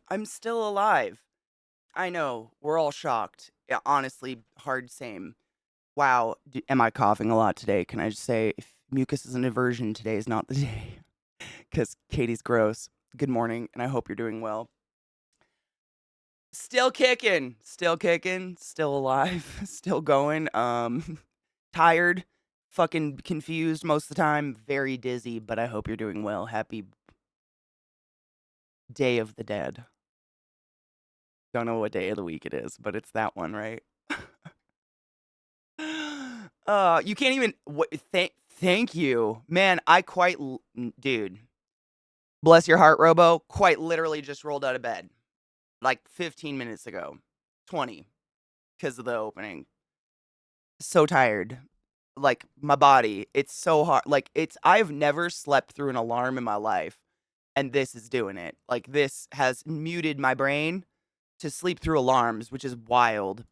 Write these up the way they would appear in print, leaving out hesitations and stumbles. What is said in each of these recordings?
I'm still alive. I know, we're all shocked. Yeah, honestly, hard same. Wow, am I coughing a lot today? Can I just say, if mucus is an aversion, today is not the day. Because Katie's gross. Good morning, and I hope you're doing well. Still kicking, still alive, still going. Tired, fucking confused most of the time, very dizzy, but I hope you're doing well. Happy Day of the Dead. Don't know what day of the week it is, but it's that one, right? You can't even. Thank you, man. Dude. Bless your heart, Robo. Quite literally just rolled out of bed like 15 minutes ago, 20, because of the opening. So tired. Like my body, it's so hard. Like I've never slept through an alarm in my life, and this is doing it. Like this has muted my brain to sleep through alarms, which is wild.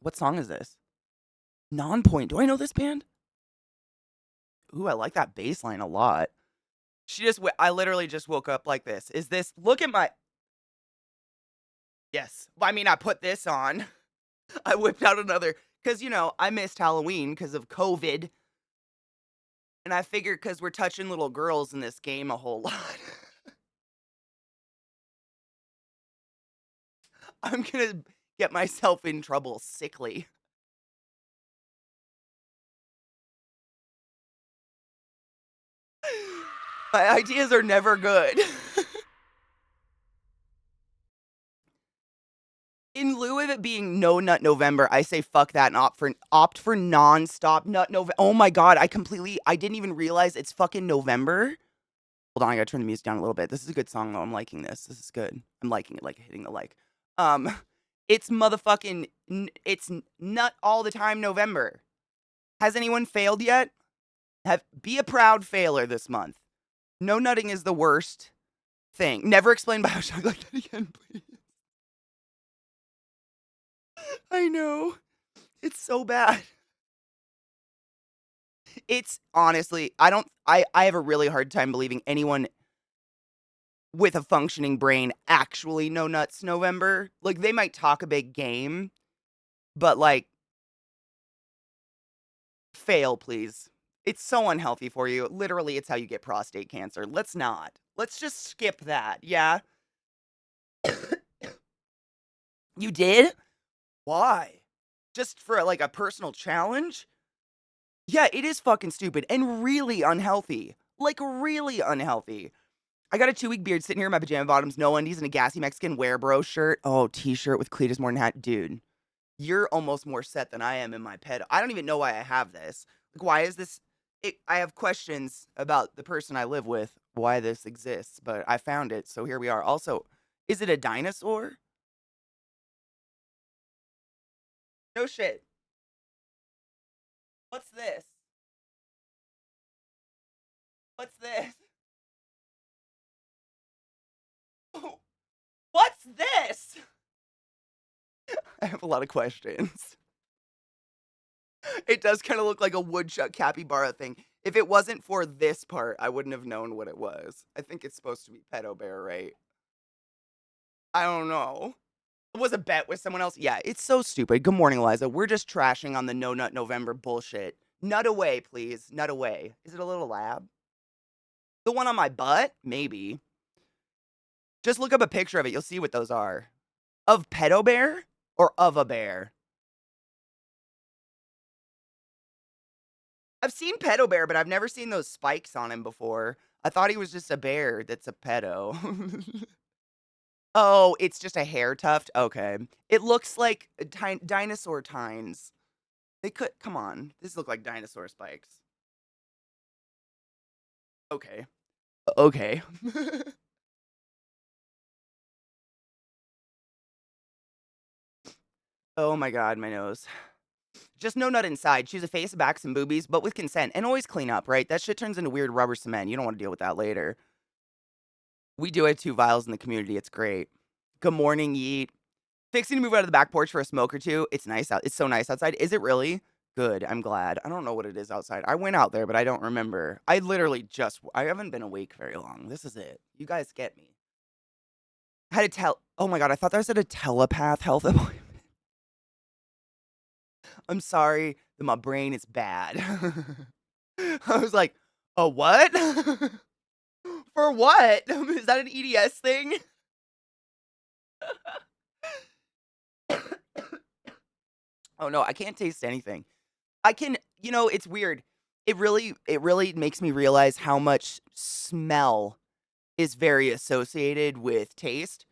What song is this? Nonpoint. Do I know this band? Ooh, I like that bass line a lot. I literally just woke up like this. Look at my, yes. Well, I mean, I put this on. I whipped out another, because, I missed Halloween because of COVID. And I figured because we're touching little girls in this game a whole lot, I'm going to get myself in trouble sickly. My ideas are never good. In lieu of it being No Nut November, I say fuck that and opt for nonstop Nut November. Oh my god, I didn't even realize it's fucking November. Hold on, I gotta turn the music down a little bit. This is a good song though. I'm liking this. This is good. I'm liking it, like hitting the like. Um, it's motherfucking it's nut all the time November. Has anyone failed yet? Be a proud failer this month. No nutting is the worst thing. Never explain Bioshock like that again, please. I know. It's so bad. It's honestly, I have a really hard time believing anyone with a functioning brain actually no nuts November. Like they might talk a big game, but like fail please. It's so unhealthy for you. Literally, it's how you get prostate cancer. Let's not. Let's just skip that. Yeah. You did? Why? Just for like a personal challenge? Yeah, it is fucking stupid and really unhealthy. Like really unhealthy. I got a 2-week beard sitting here in my pajama bottoms, no undies, and a gassy Mexican wear bro shirt. Oh, t-shirt with Cletus Morton hat. Dude, you're almost more set than I am in my pet. I don't even know why I have this. Like, why is this? I have questions about the person I live with, why this exists, but I found it, so here we are. Also, is it a dinosaur? No shit. What's this? What's this? What's this? I have a lot of questions. It does kind of look like a woodchuck capybara thing. If it wasn't for this part, I wouldn't have known what it was. I think it's supposed to be pedo bear, right? I don't know. It was a bet with someone else. Yeah, it's so stupid. Good morning, Eliza. We're just trashing on the No Nut November bullshit. Nut away, please. Nut away. Is it a little lab? The one on my butt? Maybe. Just look up a picture of it. You'll see what those are. Of pedo bear or of a bear? I've seen pedo bear, but I've never seen those spikes on him before. I thought he was just a bear that's a pedo. Oh, it's just a hair tuft? Okay. It looks like a dinosaur tines. Come on. These look like dinosaur spikes. Okay. Okay. Oh my god, my nose. Just no nut inside. Choose a face, a back, some boobies, but with consent. And always clean up, right? That shit turns into weird rubber cement. You don't want to deal with that later. We do have 2 vials in the community. It's great. Good morning, Yeet. Fixing to move out of the back porch for a smoke or two. It's nice out. It's so nice outside. Is it really? Good. I'm glad. I don't know what it is outside. I went out there, but I don't remember. I haven't been awake very long. This is it. You guys get me. Had a oh my god, I thought that said a telepath health appointment. I'm sorry that my brain is bad. I was like, "A what? For what? Is that an EDS thing?" Oh no, I can't taste anything. I can, it's weird. It really makes me realize how much smell is very associated with taste.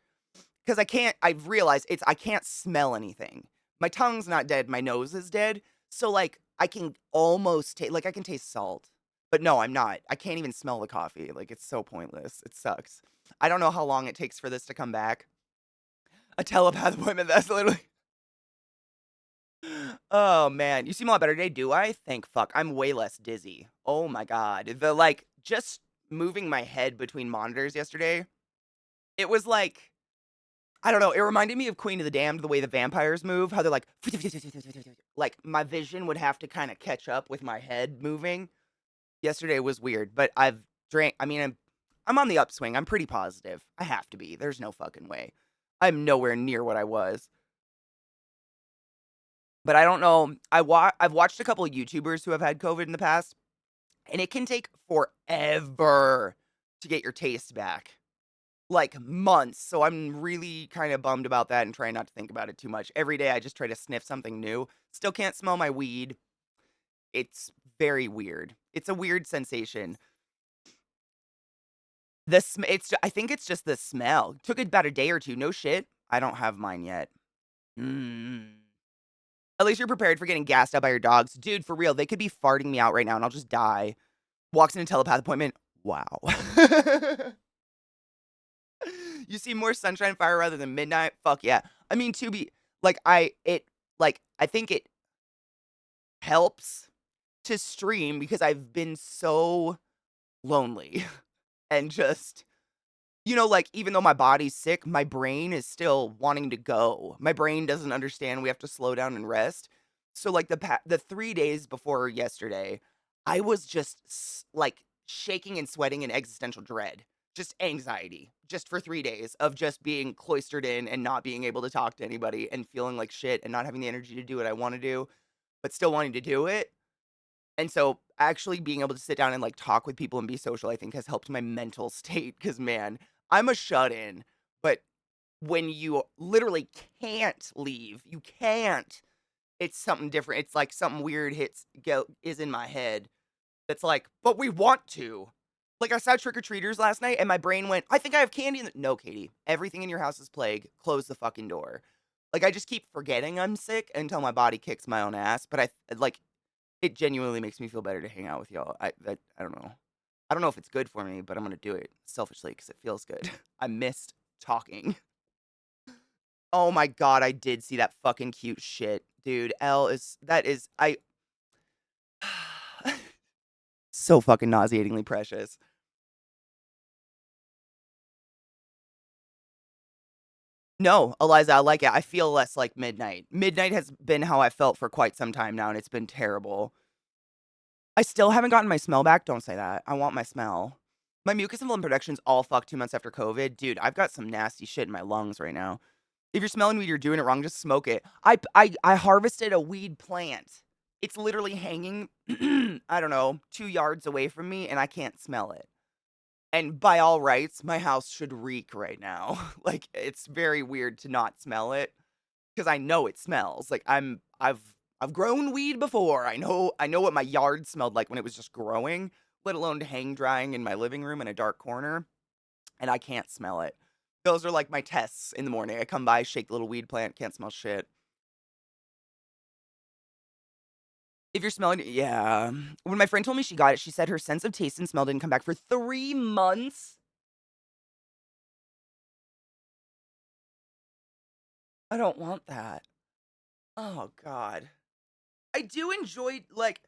Because I've realized I can't smell anything. My tongue's not dead, my nose is dead. So, like, I can almost taste, like, I can taste salt. But no, I'm not. I can't even smell the coffee. Like, it's so pointless. It sucks. I don't know how long it takes for this to come back. A telepath appointment, that's literally. Oh, man. You seem a lot better today, do I? Thank fuck. I'm way less dizzy. Oh my god. Just moving my head between monitors yesterday, it was like, I don't know, it reminded me of Queen of the Damned, the way the vampires move, how they're like, my vision would have to kinda catch up with my head moving. Yesterday was weird, but I'm on the upswing, I'm pretty positive. I have to be, there's no fucking way. I'm nowhere near what I was. But I don't know, I've watched a couple of YouTubers who have had COVID in the past, and it can take forever to get your taste back. Like, months, so I'm really kinda bummed about that and trying not to think about it too much. Every day, I just try to sniff something new. Still can't smell my weed. It's very weird. It's a weird sensation. I think it's just the smell. Took it about a day or 2, no shit. I don't have mine yet. Mm. At least you're prepared for getting gassed out by your dogs. Dude, for real, they could be farting me out right now, and I'll just die. Walks in a telepath appointment. Wow. You see more sunshine fire rather than midnight? Fuck yeah. I mean, to be I think it helps to stream because I've been so lonely and just, like, even though my body's sick, my brain is still wanting to go. My brain doesn't understand we have to slow down and rest. So, like, the 3 days before yesterday, I was just like shaking and sweating in existential dread. Just anxiety, just for 3 days of just being cloistered in and not being able to talk to anybody and feeling like shit and not having the energy to do what I want to do, but still wanting to do it. And so actually being able to sit down and, like, talk with people and be social, I think has helped my mental state. Because man, I'm a shut-in, but when you literally can't leave, you can't, it's something different. It's like something weird is in my head that's like, "But we want to." Like, I saw trick-or-treaters last night, and my brain went, "I think I have candy in the—" No, Katie. Everything in your house is plague. Close the fucking door. Like, I just keep forgetting I'm sick until my body kicks my own ass, but it genuinely makes me feel better to hang out with y'all. I don't know. I don't know if it's good for me, but I'm gonna do it selfishly because it feels good. I missed talking. Oh my god, I did see that fucking cute shit, dude. I so fucking nauseatingly precious. No, Eliza, I like it. I feel less like midnight. Midnight has been how I felt for quite some time now, and it's been terrible. I still haven't gotten my smell back. Don't say that. I want my smell. My mucus and lung production's all fucked 2 months after COVID. Dude, I've got some nasty shit in my lungs right now. If you're smelling weed, you're doing it wrong. Just smoke it. I harvested a weed plant. It's literally hanging, I don't know, 2 yards away from me, and I can't smell it. And by all rights, my house should reek right now. Like, it's very weird to not smell it because I know it smells. Like, I've grown weed before. I know what my yard smelled like when it was just growing, let alone hang drying in my living room in a dark corner, and I can't smell it. Those are like my tests in the morning. I come by, shake the little weed plant, can't smell shit. If you're smelling it, yeah. When my friend told me she got it, she said her sense of taste and smell didn't come back for 3 months. I don't want that. Oh god. I do enjoy, like,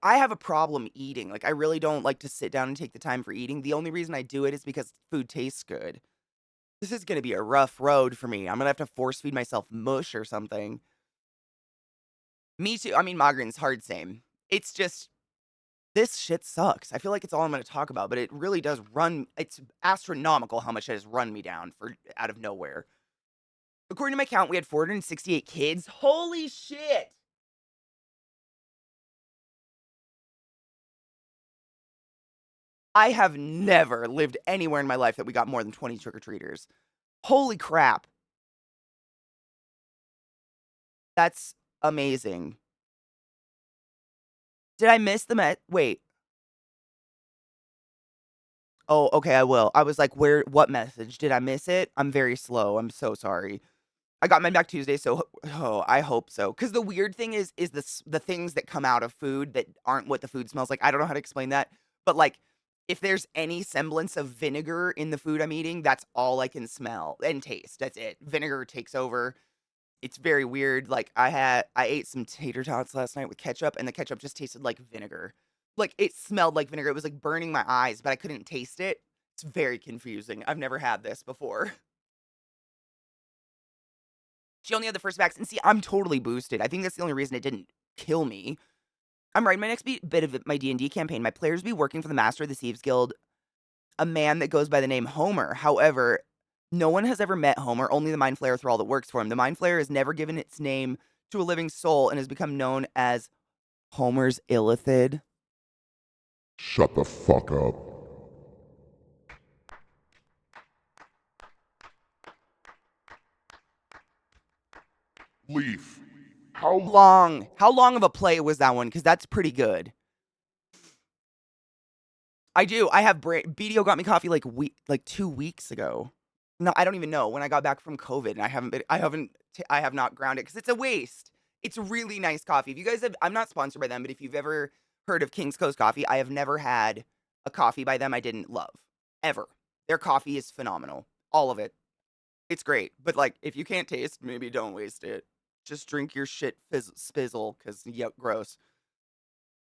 I have a problem eating. Like, I really don't like to sit down and take the time for eating. The only reason I do it is because food tastes good. This is gonna be a rough road for me. I'm gonna have to force feed myself mush or something. Me too. I mean, migraine's hard, same. It's just This shit sucks. I feel like it's all I'm gonna talk about, but it really does it's astronomical how much it has run me down for out of nowhere. According to my count, we had 468 kids. Holy shit! I have never lived anywhere in my life that we got more than 20 trick-or-treaters. Holy crap. That's amazing. Did I miss the wait. Oh, okay, I will. I was like, what message? Did I miss it? I'm very slow. I'm so sorry. I got mine back Tuesday, so I hope so. Because the weird thing is the things that come out of food that aren't what the food smells like. I don't know how to explain that, but like, if there's any semblance of vinegar in the food I'm eating, that's all I can smell and taste. That's it. Vinegar takes over. It's very weird. Like I ate some tater tots last night with ketchup, and the ketchup just tasted like vinegar. Like it smelled like vinegar. It was like burning my eyes, but I couldn't taste it. It's very confusing. I've never had this before. She only had the first vaccine. See, I'm totally boosted. I think that's the only reason it didn't kill me. I'm writing my next bit of my D&D campaign. My players will be working for the Master of the Thieves Guild, a man that goes by the name Homer. However, no one has ever met Homer, only the Mind Flayer Thrall that works for him. The Mind Flayer has never given its name to a living soul and has become known as Homer's Illithid. Shut the fuck up. Leaf. How How long of a play was that one? Because that's pretty good. I do. I have BDO got me coffee like 2 weeks ago. No, I don't even know when I got back from COVID, and I have not ground it because it's a waste. It's really nice coffee. If you guys have, I'm not sponsored by them, but if you've ever heard of King's Coast Coffee, I have never had a coffee by them I didn't love ever. Their coffee is phenomenal, all of it. It's great, but like if you can't taste, maybe don't waste it. Just drink your shit spizzle because yep, gross.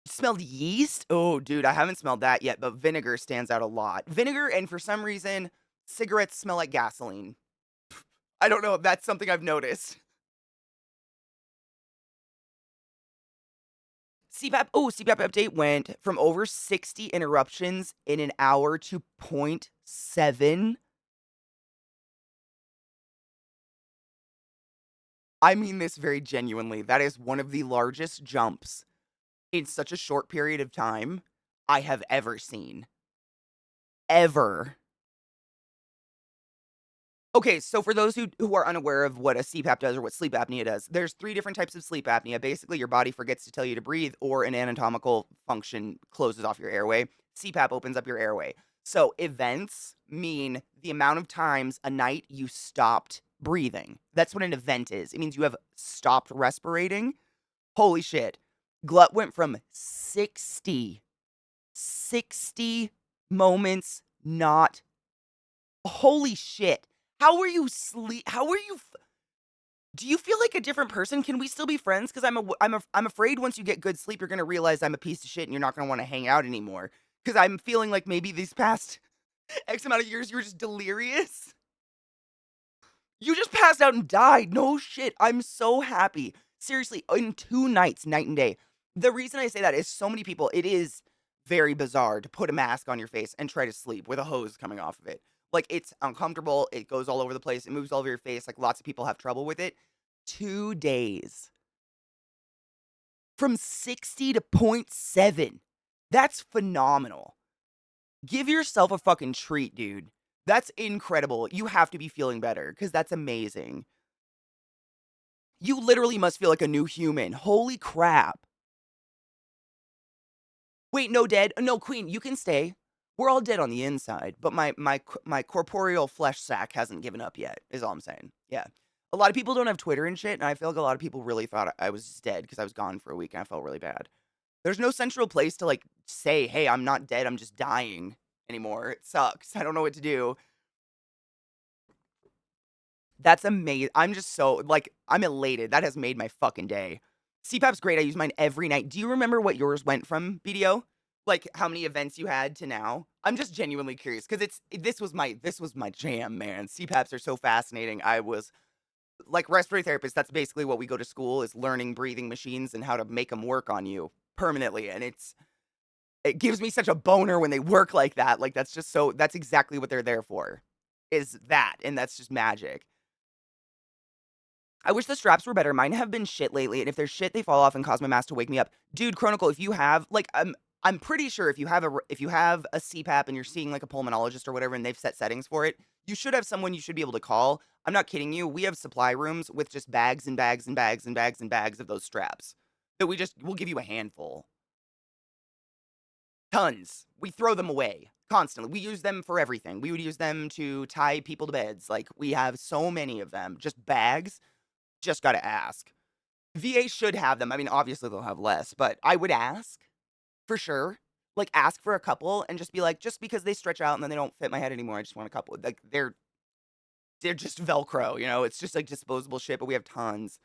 Smelled yeast? Oh, dude, I haven't smelled that yet, but vinegar stands out a lot. Vinegar, and for some reason, cigarettes smell like gasoline. I don't know if that's something I've noticed. CPAP update went from over 60 interruptions in an hour to 0.7. I mean this very genuinely. That is one of the largest jumps in such a short period of time I have ever seen. Ever. Okay, so for those who are unaware of what a CPAP does or what sleep apnea does, there's 3 different types of sleep apnea. Basically, your body forgets to tell you to breathe or an anatomical function closes off your airway. CPAP opens up your airway. So events mean the amount of times a night you stopped breathing. That's what an event is. It means you have stopped respirating. Holy shit. Glut went from 60 moments not. Holy shit. How were you sleep? How were you? Do you feel like a different person? Can we still be friends? Because I'm afraid once you get good sleep, you're gonna realize I'm a piece of shit and you're not gonna want to hang out anymore. Because I'm feeling like maybe these past X amount of years you were just delirious. You just passed out and died. No shit. I'm so happy. Seriously, in 2 nights, night and day. The reason I say that is so many people. It is very bizarre to put a mask on your face and try to sleep with a hose coming off of it. Like, it's uncomfortable. It goes all over the place. It moves all over your face. Like, lots of people have trouble with it. 2 days. From 60 to 0.7. That's phenomenal. Give yourself a fucking treat, dude. That's incredible. You have to be feeling better because that's amazing. You literally must feel like a new human. Holy crap. Wait, no, dead. No, Queen, you can stay. We're all dead on the inside, but my corporeal flesh sack hasn't given up yet, is all I'm saying. Yeah. A lot of people don't have Twitter and shit, and I feel like a lot of people really thought I was just dead because I was gone for a week and I felt really bad. There's no central place to like say, hey, I'm not dead, I'm just dying anymore. It sucks. I don't know what to do. That's amazing. I'm just so like I'm elated. That has made my fucking day. CPAP's great. I use mine every night. Do you remember what yours went from, BDO? Like how many events you had to now? I'm just genuinely curious because this was my jam, man. CPAPs are so fascinating. I was like respiratory therapist. That's basically what we go to school is learning breathing machines and how to make them work on you permanently. And it's It gives me such a boner when they work like that. Like, that's just so that's exactly what they're there for, is that, and that's just magic. I wish the straps were better. Mine have been shit lately, and if they're shit, they fall off and cause my mask to wake me up. Dude, Chronicle, if you have like, I'm pretty sure if you have a CPAP and you're seeing like a pulmonologist or whatever, and they've set settings for it, you should have someone you should be able to call. I'm not kidding you. We have supply rooms with just bags and bags and bags and bags and bags of those straps that we'll give you a handful. Tons. We throw them away constantly. We use them for everything. We would use them to tie people to beds. Like, we have so many of them. Just bags. Just gotta ask. VA should have them. I mean, obviously they'll have less, but I would ask for sure. Like, ask for a couple and just be like, just because they stretch out and then they don't fit my head anymore, I just want a couple. Like, they're just Velcro, you know? It's just like disposable shit, but we have tons.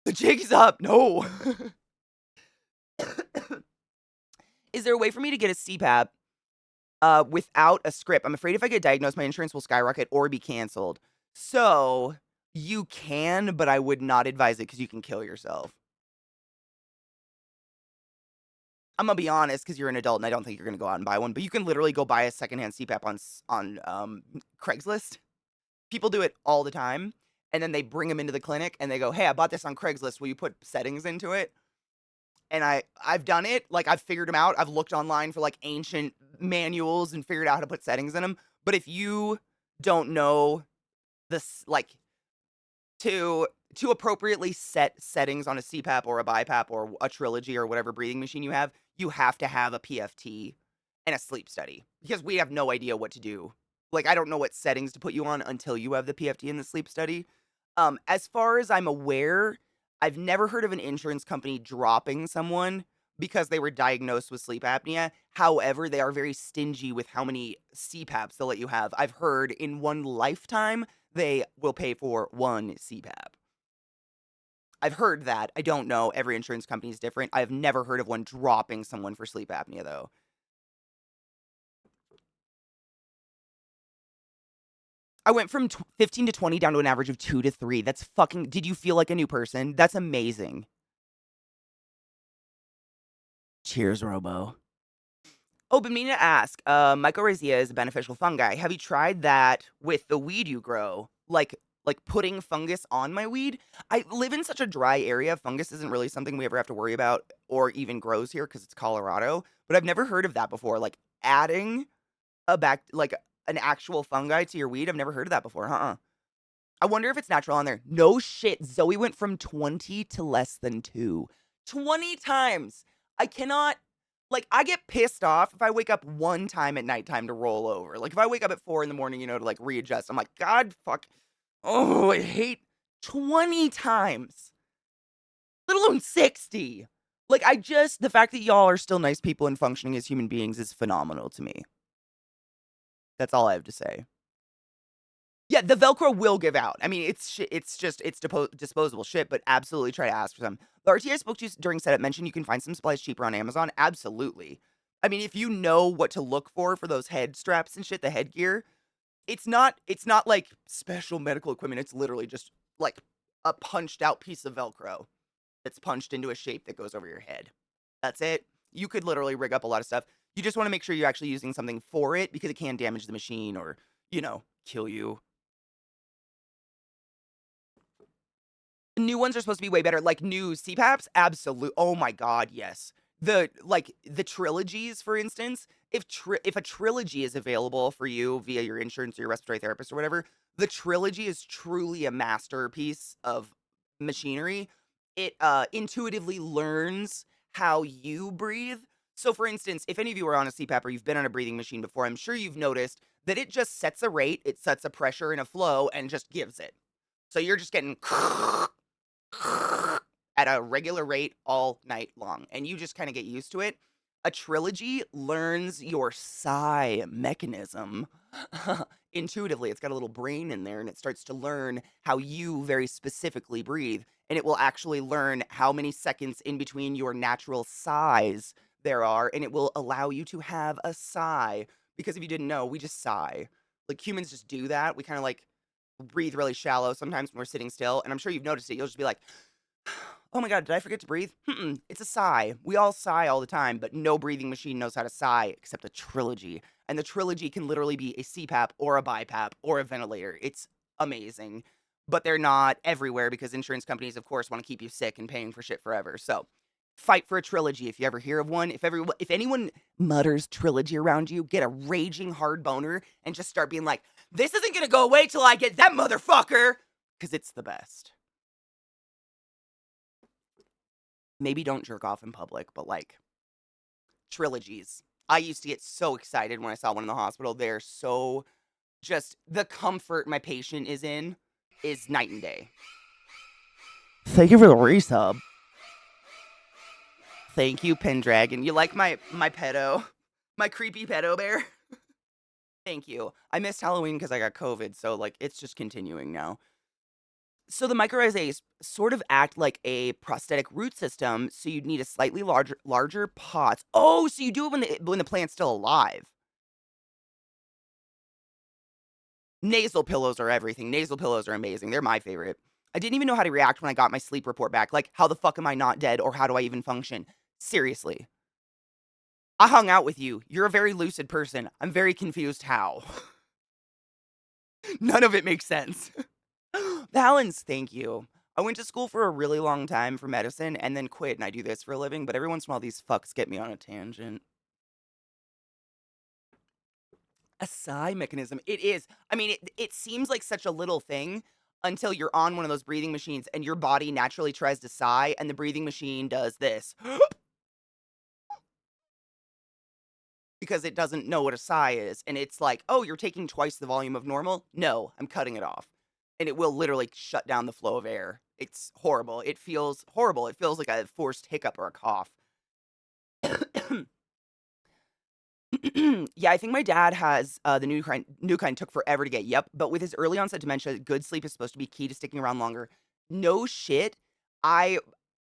The jig's up. No. Is there a way for me to get a CPAP without a script? I'm afraid if I get diagnosed, my insurance will skyrocket or be canceled. So you can, but I would not advise it because you can kill yourself. I'm gonna be honest, because you're an adult and I don't think you're gonna go out and buy one. But you can literally go buy a secondhand CPAP on Craigslist. People do it all the time, and then they bring them into the clinic and they go, "Hey, I bought this on Craigslist. Will you put settings into it?" And I've done it. Like, I've figured them out. I've looked online for like ancient manuals and figured out how to put settings in them. But if you don't know this, like, to appropriately set settings on a CPAP or a BiPAP or a Trilogy or whatever breathing machine you have to have a PFT and a sleep study, because we have no idea what to do. Like, I don't know what settings to put you on until you have the PFT and the sleep study. As far as I'm aware, I've never heard of an insurance company dropping someone because they were diagnosed with sleep apnea. However, they are very stingy with how many CPAPs they'll let you have. I've heard in one lifetime, they will pay for one CPAP. I've heard that. I don't know. Every insurance company is different. I've never heard of one dropping someone for sleep apnea, though. I went from 15 to 20 down to an average of 2 to 3. That's fucking. Did you feel like a new person? That's amazing. Cheers, Robo. Oh, but meaning to ask, mycorrhizia is a beneficial fungi. Have you tried that with the weed you grow? Like putting fungus on my weed? I live in such a dry area. Fungus isn't really something we ever have to worry about or even grows here because it's Colorado. But I've never heard of that before. Like adding like an actual fungi to your weed. I've never heard of that before. I wonder if it's natural on there. No shit. Zoe went from 20 to less than 2. 20 times. I cannot. Like, I get pissed off if I wake up one time at nighttime to roll over. Like, if I wake up at 4 in the morning, to like readjust, I'm like, God, fuck. Oh, I hate 20 times. Let alone 60. Like, the fact that y'all are still nice people and functioning as human beings is phenomenal to me. That's all I have to say. Yeah, the Velcro will give out. I mean, it's disposable shit, but absolutely try to ask for some. The RT I spoke to during setup mentioned you can find some supplies cheaper on Amazon. Absolutely. I mean, if you know what to look for those head straps and shit, the headgear, it's not like special medical equipment. It's literally just like a punched out piece of Velcro that's punched into a shape that goes over your head. That's it. You could literally rig up a lot of stuff. You just want to make sure you're actually using something for it because it can damage the machine or, kill you. New ones are supposed to be way better. Like new CPAPs, absolute. Oh my god, yes. The trilogies, for instance, if a trilogy is available for you via your insurance or your respiratory therapist or whatever, the trilogy is truly a masterpiece of machinery. It intuitively learns how you breathe. So, for instance, if any of you are on a CPAP or you've been on a breathing machine before, I'm sure you've noticed that it just sets a rate, it sets a pressure and a flow, and just gives it. So you're just getting at a regular rate all night long, and you just kind of get used to it. A trilogy learns your sigh mechanism intuitively. It's got a little brain in there, and it starts to learn how you very specifically breathe, and it will actually learn how many seconds in between your natural sighs there are, and it will allow you to have a sigh. Because if you didn't know, we just sigh. Like, humans just do that. We kind of like breathe really shallow sometimes when we're sitting still, and I'm sure you've noticed it. You'll just be like, Oh my God, did I forget to breathe? It's a sigh. We all sigh all the time, but no breathing machine knows how to sigh except a trilogy. And the trilogy can literally be a CPAP or a BiPAP or a ventilator. It's amazing. But they're not everywhere because insurance companies, of course, want to keep you sick and paying for shit forever. So fight for a trilogy if you ever hear of one. If anyone mutters trilogy around you, get a raging hard boner and just start being like, this isn't gonna go away till I get that motherfucker. Because it's the best. Maybe don't jerk off in public, but like trilogies. I used to get so excited when I saw one in the hospital. They're so just the comfort my patient is in is night and day. Thank you for the resub. Thank you, Pendragon. You like my pedo? My creepy pedo bear? Thank you. I missed Halloween because I got COVID, so like it's just continuing now. So the microRSAs sort of act like a prosthetic root system, so you'd need a slightly larger pot. Oh, so you do it when the plant's still alive. Nasal pillows are everything. Nasal pillows are amazing. They're my favorite. I didn't even know how to react when I got my sleep report back. Like, how the fuck am I not dead, or how do I even function? Seriously. I hung out with you. You're a very lucid person. I'm very confused how. None of it makes sense. Valens, thank you. I went to school for a really long time for medicine and then quit, and I do this for a living, but every once in a while these fucks get me on a tangent. A sigh mechanism. It is. I mean, it seems like such a little thing until you're on one of those breathing machines and your body naturally tries to sigh, and the breathing machine does this. Because it doesn't know what a sigh is. And it's like, oh, you're taking twice the volume of normal? No, I'm cutting it off. And it will literally shut down the flow of air. It's horrible. It feels horrible. It feels like a forced hiccup or a cough. Yeah, I think my dad has the new kind took forever to get. Yep, but with his early onset dementia, good sleep is supposed to be key to sticking around longer. No shit. I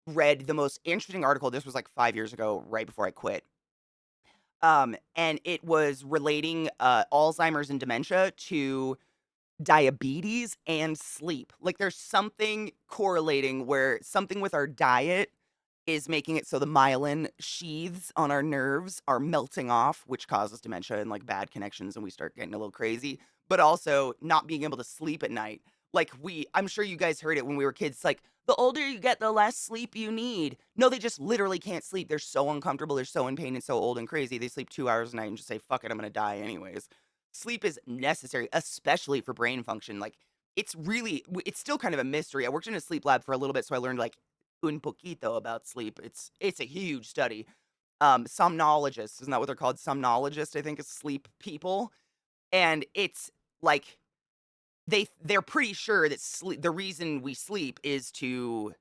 read the most interesting article. This was like 5 years ago, right before I quit. And it was relating Alzheimer's and dementia to diabetes and sleep. Like there's something correlating where something with our diet is making it so the myelin sheaths on our nerves are melting off, which causes dementia and like bad connections, and we start getting a little crazy. But also not being able to sleep at night. Like I'm sure you guys heard it when we were kids. Like the older you get, the less sleep you need. No, they just literally can't sleep. They're so uncomfortable. They're so in pain and so old and crazy. They sleep 2 hours a night and just say, fuck it, I'm going to die anyways. Sleep is necessary, especially for brain function. Like it's still kind of a mystery. I worked in a sleep lab for a little bit, so I learned like un poquito about sleep. It's a huge study. Somnologists, isn't that what they're called? Somnologists, I think, is sleep people. And it's like they're pretty sure that the reason we sleep is to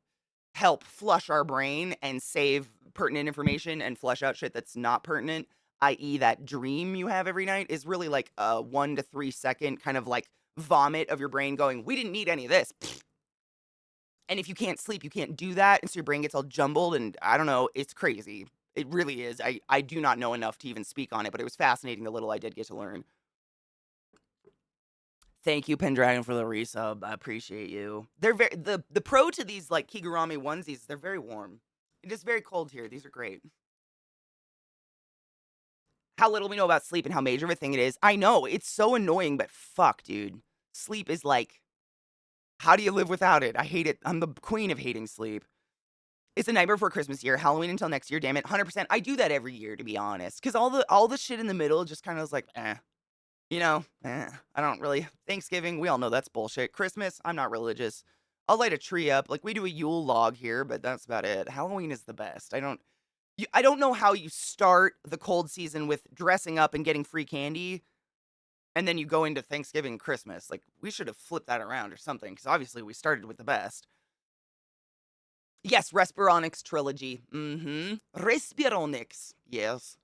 help flush our brain and save pertinent information and flush out shit that's not pertinent, i.e. that dream you have every night is really like a 1 to 3 second kind of like vomit of your brain going, we didn't need any of this. And if you can't sleep, you can't do that, and so your brain gets all jumbled, and I don't know, it's crazy. It really is. I do not know enough to even speak on it, but it was fascinating the little I did get to learn. Thank you, Pendragon, for the resub. I appreciate you. They're very the pro to these like Kigurami onesies, they're very warm. It is very cold here. These are great. How little we know about sleep and how major of a thing it is. I know, it's so annoying, but fuck, dude. Sleep is like, how do you live without it? I hate it. I'm the queen of hating sleep. It's a nightmare before Christmas year, Halloween until next year, damn it. 100%. I do that every year, to be honest. Because all the shit in the middle just kind of was like, eh. You know, I don't really. Thanksgiving, we all know that's bullshit. Christmas, I'm not religious. I'll light a tree up. Like, we do a Yule log here, but that's about it. Halloween is the best. I don't know how you start the cold season with dressing up and getting free candy, and then you go into Thanksgiving and Christmas. Like, we should have flipped that around or something, because obviously we started with the best. Yes, Respironics trilogy. Respironics. Yes.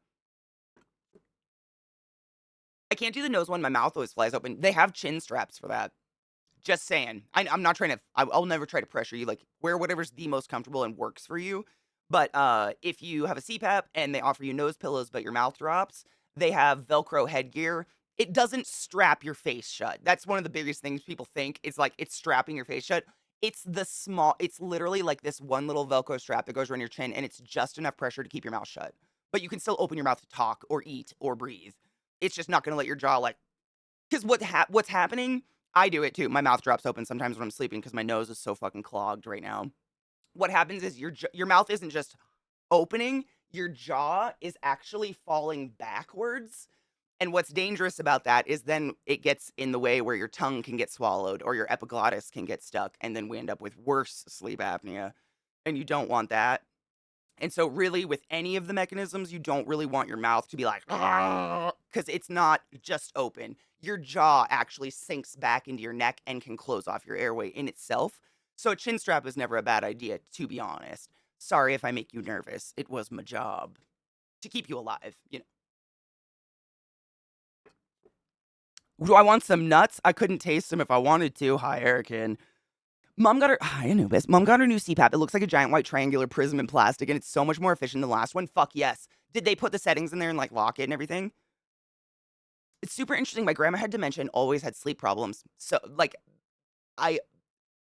I can't do the nose one. My mouth always flies open. They have chin straps for that. Just saying. I'm not trying to. I'll never try to pressure you. Like wear whatever's the most comfortable and works for you. But if you have a CPAP and they offer you nose pillows, but your mouth drops, they have Velcro headgear. It doesn't strap your face shut. That's one of the biggest things people think. It's like it's strapping your face shut. It's literally like this one little Velcro strap that goes around your chin, and it's just enough pressure to keep your mouth shut. But you can still open your mouth to talk or eat or breathe. It's just not gonna let your jaw like, because what's happening, I do it too. My mouth drops open sometimes when I'm sleeping because my nose is so fucking clogged right now. What happens is your mouth isn't just opening, your jaw is actually falling backwards. And what's dangerous about that is then it gets in the way where your tongue can get swallowed or your epiglottis can get stuck, and then we end up with worse sleep apnea. And you don't want that. And so, really, with any of the mechanisms, you don't really want your mouth to be like, because it's not just open. Your jaw actually sinks back into your neck and can close off your airway in itself. So, a chin strap is never a bad idea, to be honest. Sorry if I make you nervous. It was my job to keep you alive, you know. Do I want some nuts? I couldn't taste them if I wanted to. Hi, Erican. Hi, Anubis. Mom got her new CPAP. It looks like a giant white triangular prism in plastic, and it's so much more efficient than the last one. Fuck yes. Did they put the settings in there and like lock it and everything? It's super interesting. My grandma had dementia and always had sleep problems. So like I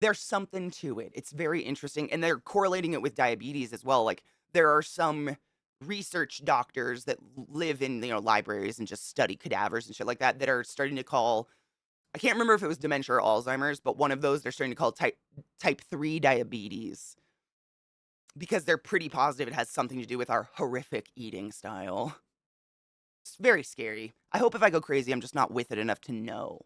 there's something to it. It's very interesting. And they're correlating it with diabetes as well. Like there are some research doctors that live in, libraries and just study cadavers and shit like that that are starting to call, I can't remember if it was dementia or Alzheimer's, but one of those they're starting to call type 3 diabetes because they're pretty positive it has something to do with our horrific eating style. It's very scary. I hope if I go crazy, I'm just not with it enough to know.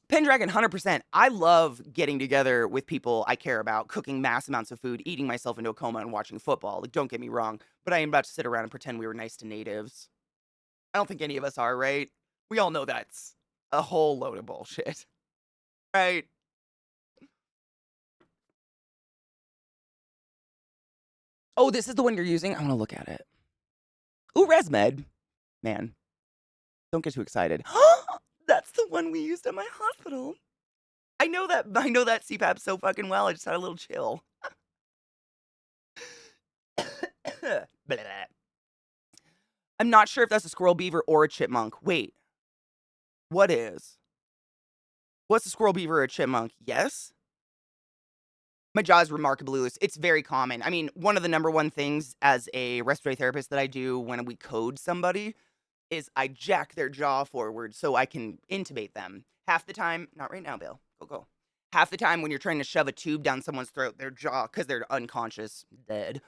Pendragon, 100%. I love getting together with people I care about, cooking mass amounts of food, eating myself into a coma, and watching football. Like, don't get me wrong, but I am about to sit around and pretend we were nice to natives. I don't think any of us are, right? We all know that's a whole load of bullshit, right? Oh, this is the one you're using? I want to look at it. Ooh, ResMed. Man, don't get too excited. That's the one we used at my hospital. I know that CPAP so fucking well. I just had a little chill. I'm not sure if that's a squirrel beaver or a chipmunk. Wait, what is? What's a squirrel beaver or a chipmunk? Yes? My jaw is remarkably loose. It's very common. I mean, one of the number one things as a respiratory therapist that I do when we code somebody is I jack their jaw forward so I can intubate them. Half the time, not right now, Bill. Go. Half the time when you're trying to shove a tube down someone's throat, their jaw, because they're unconscious, dead,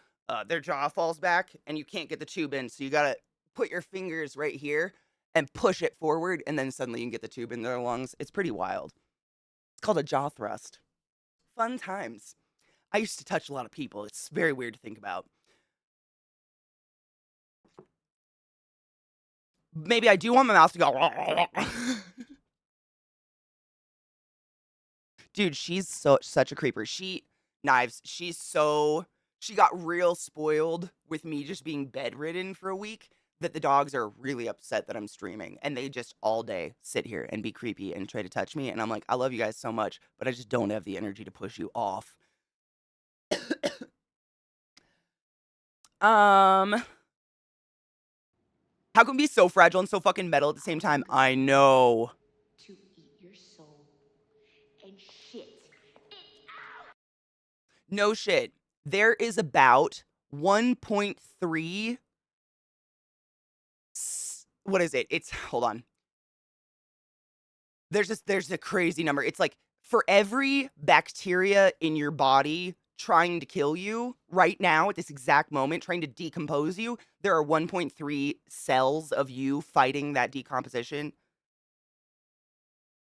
their jaw falls back and you can't get the tube in. So you gotta put your fingers right here and push it forward, and then suddenly you can get the tube in their lungs. It's pretty wild. It's called a jaw thrust. Fun times. I used to touch a lot of people. It's very weird to think about. Maybe I do want my mouth to go. Dude, she's such a creeper. Knives. She got real spoiled with me just being bedridden for a week that the dogs are really upset that I'm streaming, and they just all day sit here and be creepy and try to touch me, and I'm like, I love you guys so much, but I just don't have the energy to push you off. How can we be so fragile and so fucking metal at the same time? I know. To eat your soul and shit. No shit. There is about 1.3. What is it? Hold on. There's a crazy number. It's like for every bacteria in your body trying to kill you right now at this exact moment, trying to decompose you, there are 1.3 cells of you fighting that decomposition.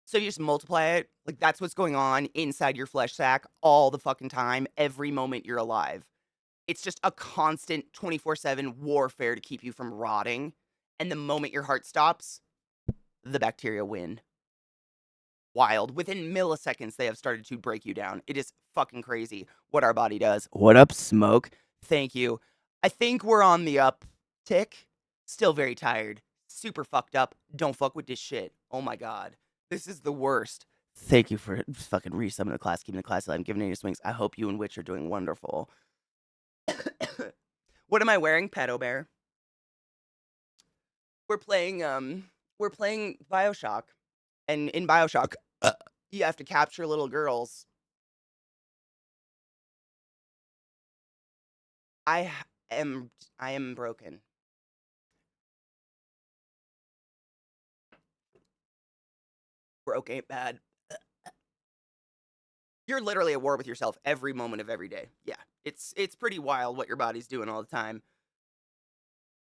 So you just multiply it. Like that's what's going on inside your flesh sac all the fucking time, every moment you're alive. It's just a constant 24/7 warfare to keep you from rotting. And the moment your heart stops, the bacteria win. Wild. Within milliseconds, they have started to break you down. It is fucking crazy what our body does. What up, Smoke? Thank you. I think we're on the uptick. Still very tired. Super fucked up. Don't fuck with this shit. Oh my god. This is the worst. Thank you for fucking resummoning the class, keeping the class alive, and giving any swings. I hope you and Witch are doing wonderful. What am I wearing? Pedo Bear. We're playing BioShock. And in BioShock, you have to capture little girls I am I am broken. Broke ain't bad. You're literally at war with yourself every moment of every day. Yeah, it's pretty wild what your body's doing all the time.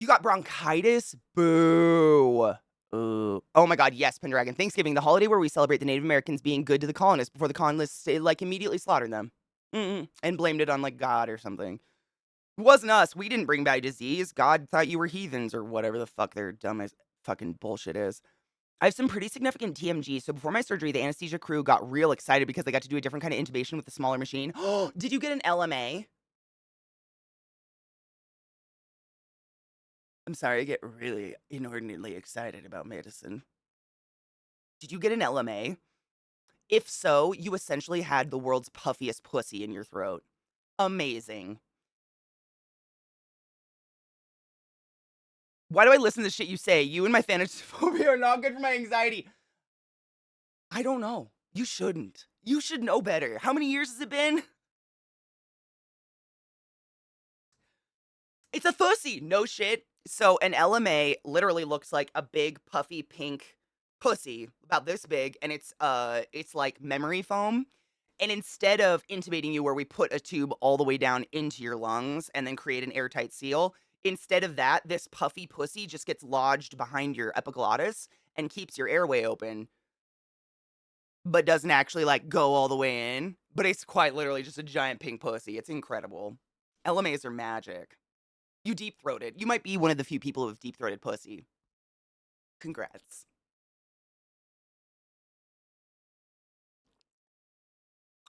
You got bronchitis? Boo. Ooh. Oh my god, yes, Pendragon. Thanksgiving, the holiday where we celebrate the Native Americans being good to the colonists before the colonists like immediately slaughtered them. And blamed it on like God or something. It wasn't us. We didn't bring back disease. God thought you were heathens or whatever the fuck their dumb as fucking bullshit is. I have some pretty significant TMG. So before my surgery, the anesthesia crew got real excited because they got to do a different kind of intubation with a smaller machine. Oh, did you get an LMA? I'm sorry, I get really inordinately excited about medicine. Did you get an LMA? If so, you essentially had the world's puffiest pussy in your throat. Amazing. Why do I listen to shit you say? You and my thanatophobia are not good for my anxiety. I don't know. You shouldn't. You should know better. How many years has it been? It's a pussy. No shit. So an LMA literally looks like a big puffy pink pussy about this big, and it's like memory foam. And instead of intubating you where we put a tube all the way down into your lungs and then create an airtight seal, instead of that, this puffy pussy just gets lodged behind your epiglottis and keeps your airway open, but doesn't actually like go all the way in. But it's quite literally just a giant pink pussy. It's incredible. LMAs are magic. You deep throated. You might be one of the few people who have deep throated pussy. Congrats.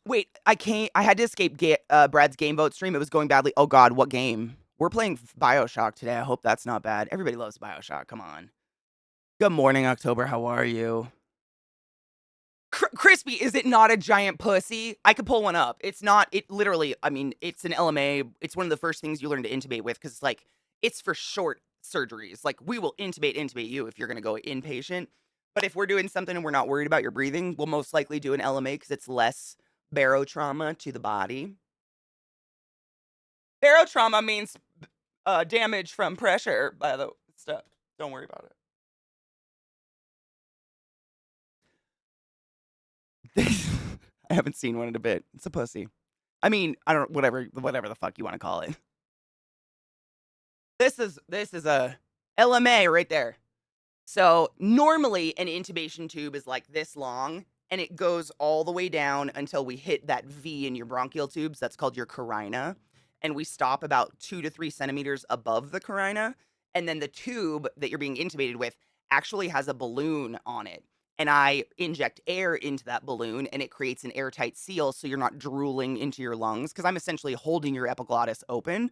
Wait, I can't. I had to escape Brad's game vote stream. It was going badly. Oh God, what game? We're playing Bioshock today. I hope that's not bad. Everybody loves Bioshock. Come on. Good morning, October. How are you? Crispy, is it not a giant pussy? I could pull one up. It's not. It literally. I mean, it's an LMA. It's one of the first things you learn to intubate with because like it's for short surgeries. Like we will intubate you if you're gonna go inpatient. But if we're doing something and we're not worried about your breathing, we'll most likely do an LMA because it's less barotrauma to the body. Barotrauma means damage from pressure by the stuff. Don't worry about it. I haven't seen one in a bit. It's a pussy. I mean, I don't whatever the fuck you want to call it. This is a LMA right there. So normally an intubation tube is like this long and it goes all the way down until we hit that V in your bronchial tubes. That's called your carina. And we stop about 2 to 3 centimeters above the carina. And then the tube that you're being intubated with actually has a balloon on it. And I inject air into that balloon and it creates an airtight seal so you're not drooling into your lungs because I'm essentially holding your epiglottis open,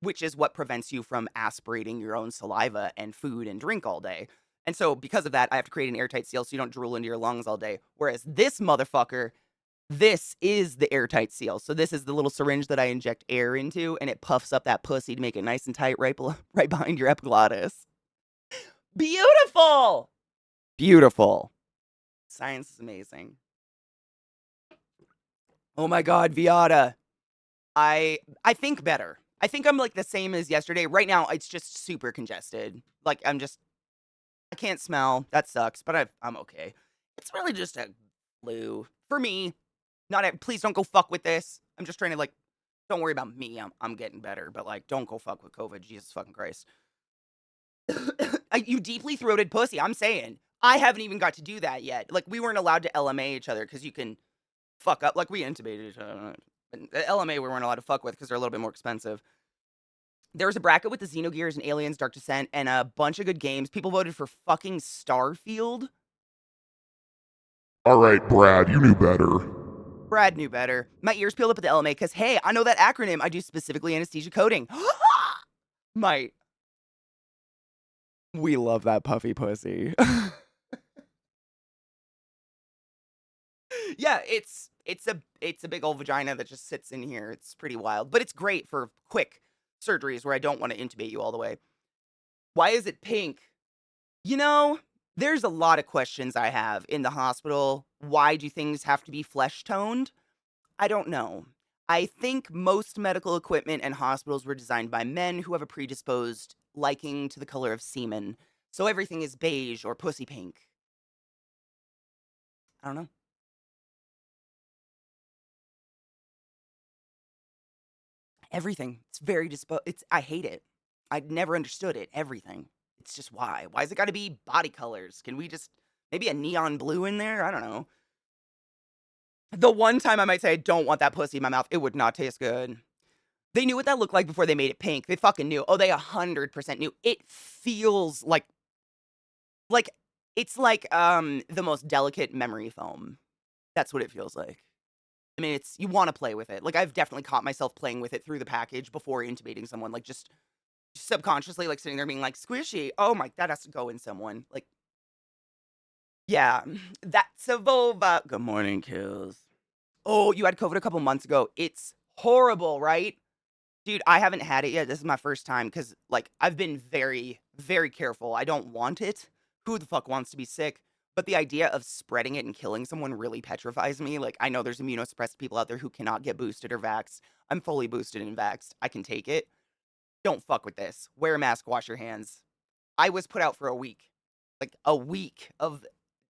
which is what prevents you from aspirating your own saliva and food and drink all day. And so, because of that, I have to create an airtight seal so you don't drool into your lungs all day. Whereas this motherfucker, this is the airtight seal. So, this is the little syringe that I inject air into, and it puffs up that pussy to make it nice and tight right behind your epiglottis. Beautiful! Beautiful. Science is amazing. Oh my God, Viata. I think better. I think I'm like the same as yesterday. Right now, it's just super congested. Like I can't smell. That sucks, but I'm okay. It's really just a flu for me. Please don't go fuck with this. I'm just trying to like, don't worry about me. I'm getting better, but like, don't go fuck with COVID. Jesus fucking Christ. You deeply throated pussy. I'm saying I haven't even got to do that yet. Like we weren't allowed to LMA each other because you can fuck up. Like we intubated each other. But LMA we weren't allowed to fuck with because they're a little bit more expensive. There was a bracket with the Xenogears and Aliens Dark Descent and a bunch of good games. People voted for fucking Starfield. Alright, Brad, you knew better. Brad knew better. My ears peeled up at the LMA because, hey, I know that acronym. I do specifically anesthesia coding. Might. We love that puffy pussy. Yeah, it's a big old vagina that just sits in here. It's pretty wild, but it's great for quick surgeries where I don't want to intubate you all the way. Why is it pink? You know, there's a lot of questions I have in the hospital. Why do things have to be flesh toned? I don't know. I think most medical equipment and hospitals were designed by men who have a predisposed liking to the color of semen. So everything is beige or pussy pink. I don't know. Everything. It's very I hate it. I never understood it. Everything. It's just why. Why has it got to be body colors? Can we just maybe a neon blue in there? I don't know. The one time I might say I don't want that pussy in my mouth, it would not taste good. They knew what that looked like before they made it pink. They fucking knew. Oh, they 100% knew. It feels like it's like the most delicate memory foam. That's what it feels like. I mean, it's you want to play with it. Like I've definitely caught myself playing with it through the package before intubating someone, like just subconsciously like sitting there being like squishy. Oh my, that has to go in someone. Like yeah, that's a vulva. Good morning, kills. Oh, you had COVID a couple months ago. It's horrible, right? Dude, I haven't had it yet. This is my first time because, like, I've been very, very careful. I don't want it. Who the fuck wants to be sick? But the idea of spreading it and killing someone really petrifies me. Like, I know there's immunosuppressed people out there who cannot get boosted or vaxxed. I'm fully boosted and vaxxed. I can take it. Don't fuck with this. Wear a mask, wash your hands. I was put out for a week. Like, a week of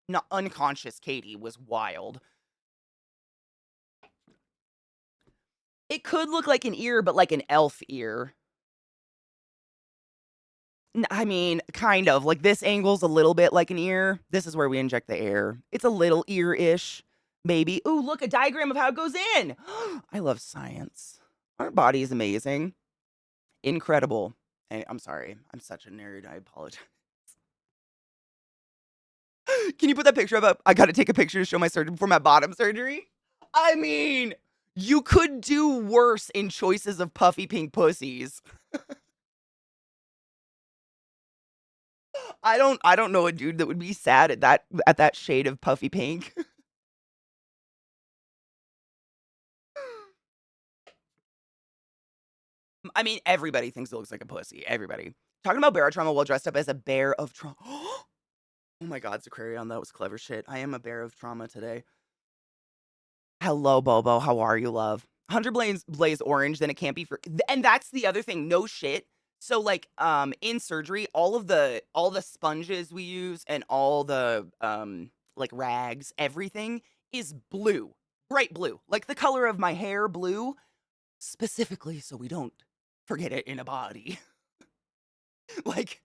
not unconscious Katie was wild. It could look like an ear, but like an elf ear. I mean, kind of. Like, this angle's a little bit like an ear. This is where we inject the air. It's a little ear-ish, maybe. Ooh, look, a diagram of how it goes in. I love science. Our body is amazing. Incredible. And I'm sorry. I'm such a nerd. I apologize. Can you put that picture up? I gotta take a picture to show my surgeon before my bottom surgery. I mean, you could do worse in choices of puffy pink pussies. I don't know a dude that would be sad at that shade of puffy pink. I mean, everybody thinks it looks like a pussy. Everybody. Talking about barotrauma while dressed up as a bear of trauma. Oh my god, Zakarian, that was clever shit. I am a bear of trauma today. Hello, Bobo. How are you, love? 100 blaze orange, then it can't be for and that's the other thing, no shit. So like in surgery, all the sponges we use and all the like rags, everything is blue. Bright blue. Like the color of my hair blue, specifically so we don't forget it in a body. Like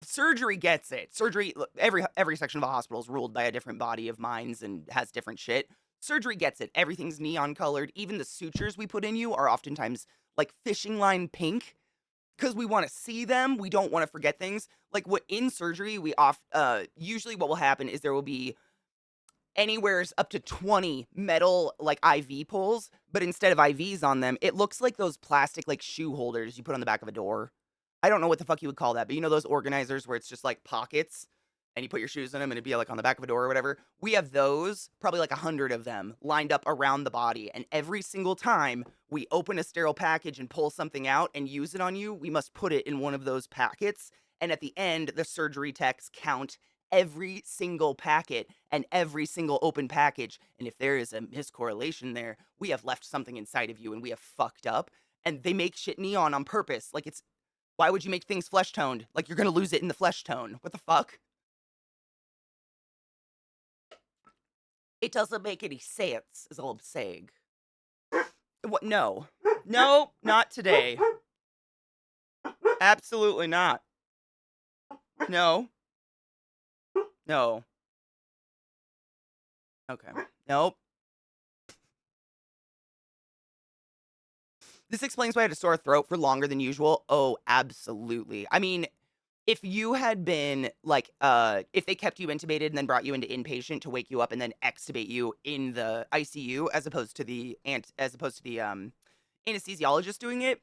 surgery gets it. Surgery, every section of a hospital is ruled by a different body of minds and has different shit. Surgery gets it. Everything's neon colored. Even the sutures we put in you are oftentimes like fishing line pink because we want to see them. We don't want to forget things. Like what in surgery usually what will happen is there will be anywhere's up to 20 metal like IV poles, but instead of IVs on them, it looks like those plastic like shoe holders you put on the back of a door. I don't know what the fuck you would call that, but you know those organizers where it's just like pockets and you put your shoes in them and it'd be like on the back of a door or whatever. We have those, probably like 100 of them lined up around the body. And every single time we open a sterile package and pull something out and use it on you, we must put it in one of those packets. And at the end, the surgery techs count every single packet and every single open package. And if there is a miscorrelation there, we have left something inside of you and we have fucked up. And they make shit neon on purpose. Like why would you make things flesh toned? Like you're gonna lose it in the flesh tone. What the fuck? It doesn't make any sense, is all I'm saying. What? No. No, not today. Absolutely not. No. No. Okay. Nope. This explains why I had a sore throat for longer than usual. Oh, absolutely. I mean, if you had been like, if they kept you intubated and then brought you into inpatient to wake you up and then extubate you in the ICU as opposed to the anesthesiologist doing it,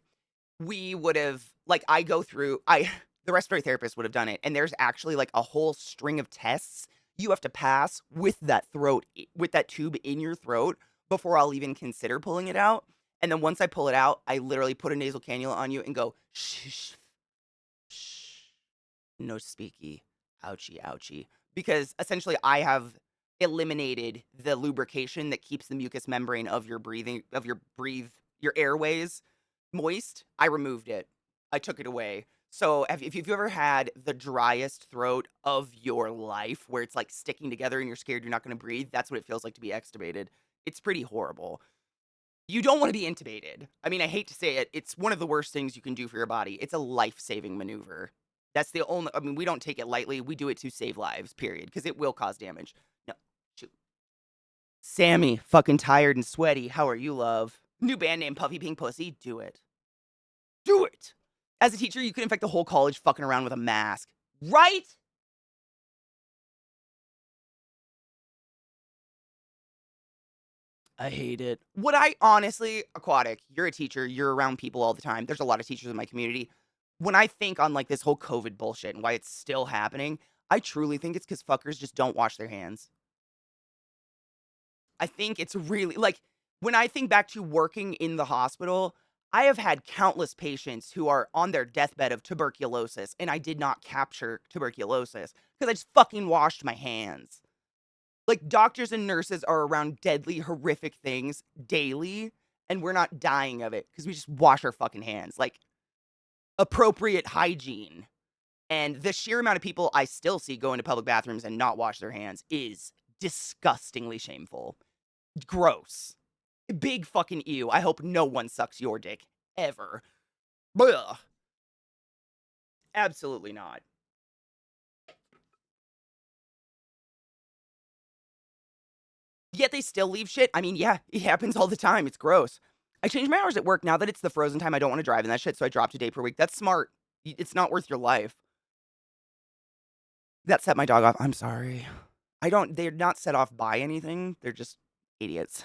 we would have like I go through I the respiratory therapist would have done it, and there's actually like a whole string of tests you have to pass with that tube in your throat before I'll even consider pulling it out. And then once I pull it out, I literally put a nasal cannula on you and go shh, shh, no speaky, ouchie, ouchie, because essentially I have eliminated the lubrication that keeps the mucous membrane of your your airways moist. I removed it. I took it away. So if you've ever had the driest throat of your life where it's like sticking together and you're scared you're not going to breathe, that's what it feels like to be extubated. It's pretty horrible. You don't want to be intubated. I mean, I hate to say it. It's one of the worst things you can do for your body. It's a life-saving maneuver. That's the only, I mean, we don't take it lightly. We do it to save lives, period, because it will cause damage. No, shoot. Sammy, fucking tired and sweaty. How are you, love? New band name, Puffy Pink Pussy. Do it. Do it. As a teacher, you could infect the whole college fucking around with a mask. Right? I hate it. What I honestly, Aquatic, you're a teacher, you're around people all the time. There's a lot of teachers in my community. When I think on like this whole COVID bullshit and why it's still happening, I truly think it's because fuckers just don't wash their hands. I think it's really like when I think back to working in the hospital, I have had countless patients who are on their deathbed of tuberculosis, and I did not capture tuberculosis because I just fucking washed my hands. Like, doctors and nurses are around deadly, horrific things daily, and we're not dying of it because we just wash our fucking hands. Like, appropriate hygiene. And the sheer amount of people I still see go into public bathrooms and not wash their hands is disgustingly shameful. Gross. Big fucking ew. I hope no one sucks your dick. Ever. Ugh. Absolutely not. Yet they still leave shit. I mean, yeah, it happens all the time. It's gross. I changed my hours at work now that it's the frozen time. I don't want to drive in that shit, so I dropped a day per week. That's smart. It's not worth your life. That set my dog off. I'm sorry. They're not set off by anything. They're just idiots.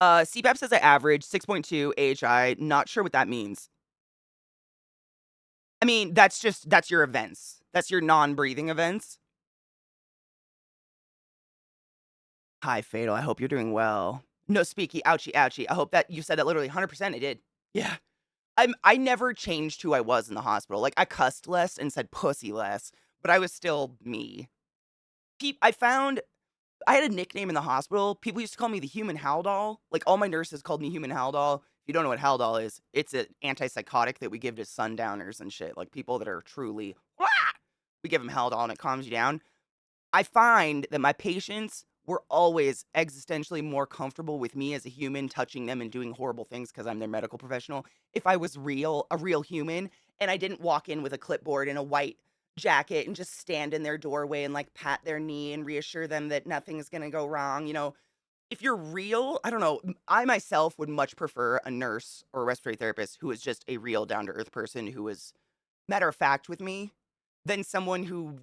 CPAP says I average 6.2 AHI. Not sure what that means. I mean, that's your events. That's your non-breathing events. Hi, Fatal. I hope you're doing well. No, Speaky. Ouchie, ouchie. I hope that you said that literally 100%. I did. Yeah. I never changed who I was in the hospital. Like, I cussed less and said pussy less, but I was still me. I found I had a nickname in the hospital. People used to call me the human Haldol. Like, all my nurses called me human Haldol. If you don't know what Haldol is, it's an antipsychotic that we give to sundowners and shit. Like, people that are truly, "Wah!" We give them Haldol and it calms you down. I find that my patients were always existentially more comfortable with me as a human touching them and doing horrible things because I'm their medical professional. If I was a real human, and I didn't walk in with a clipboard and a white jacket and just stand in their doorway and like pat their knee and reassure them that nothing's going to go wrong. If you're real, I don't know. I myself would much prefer a nurse or a respiratory therapist who is just a real down to earth person who is matter of fact with me than someone who,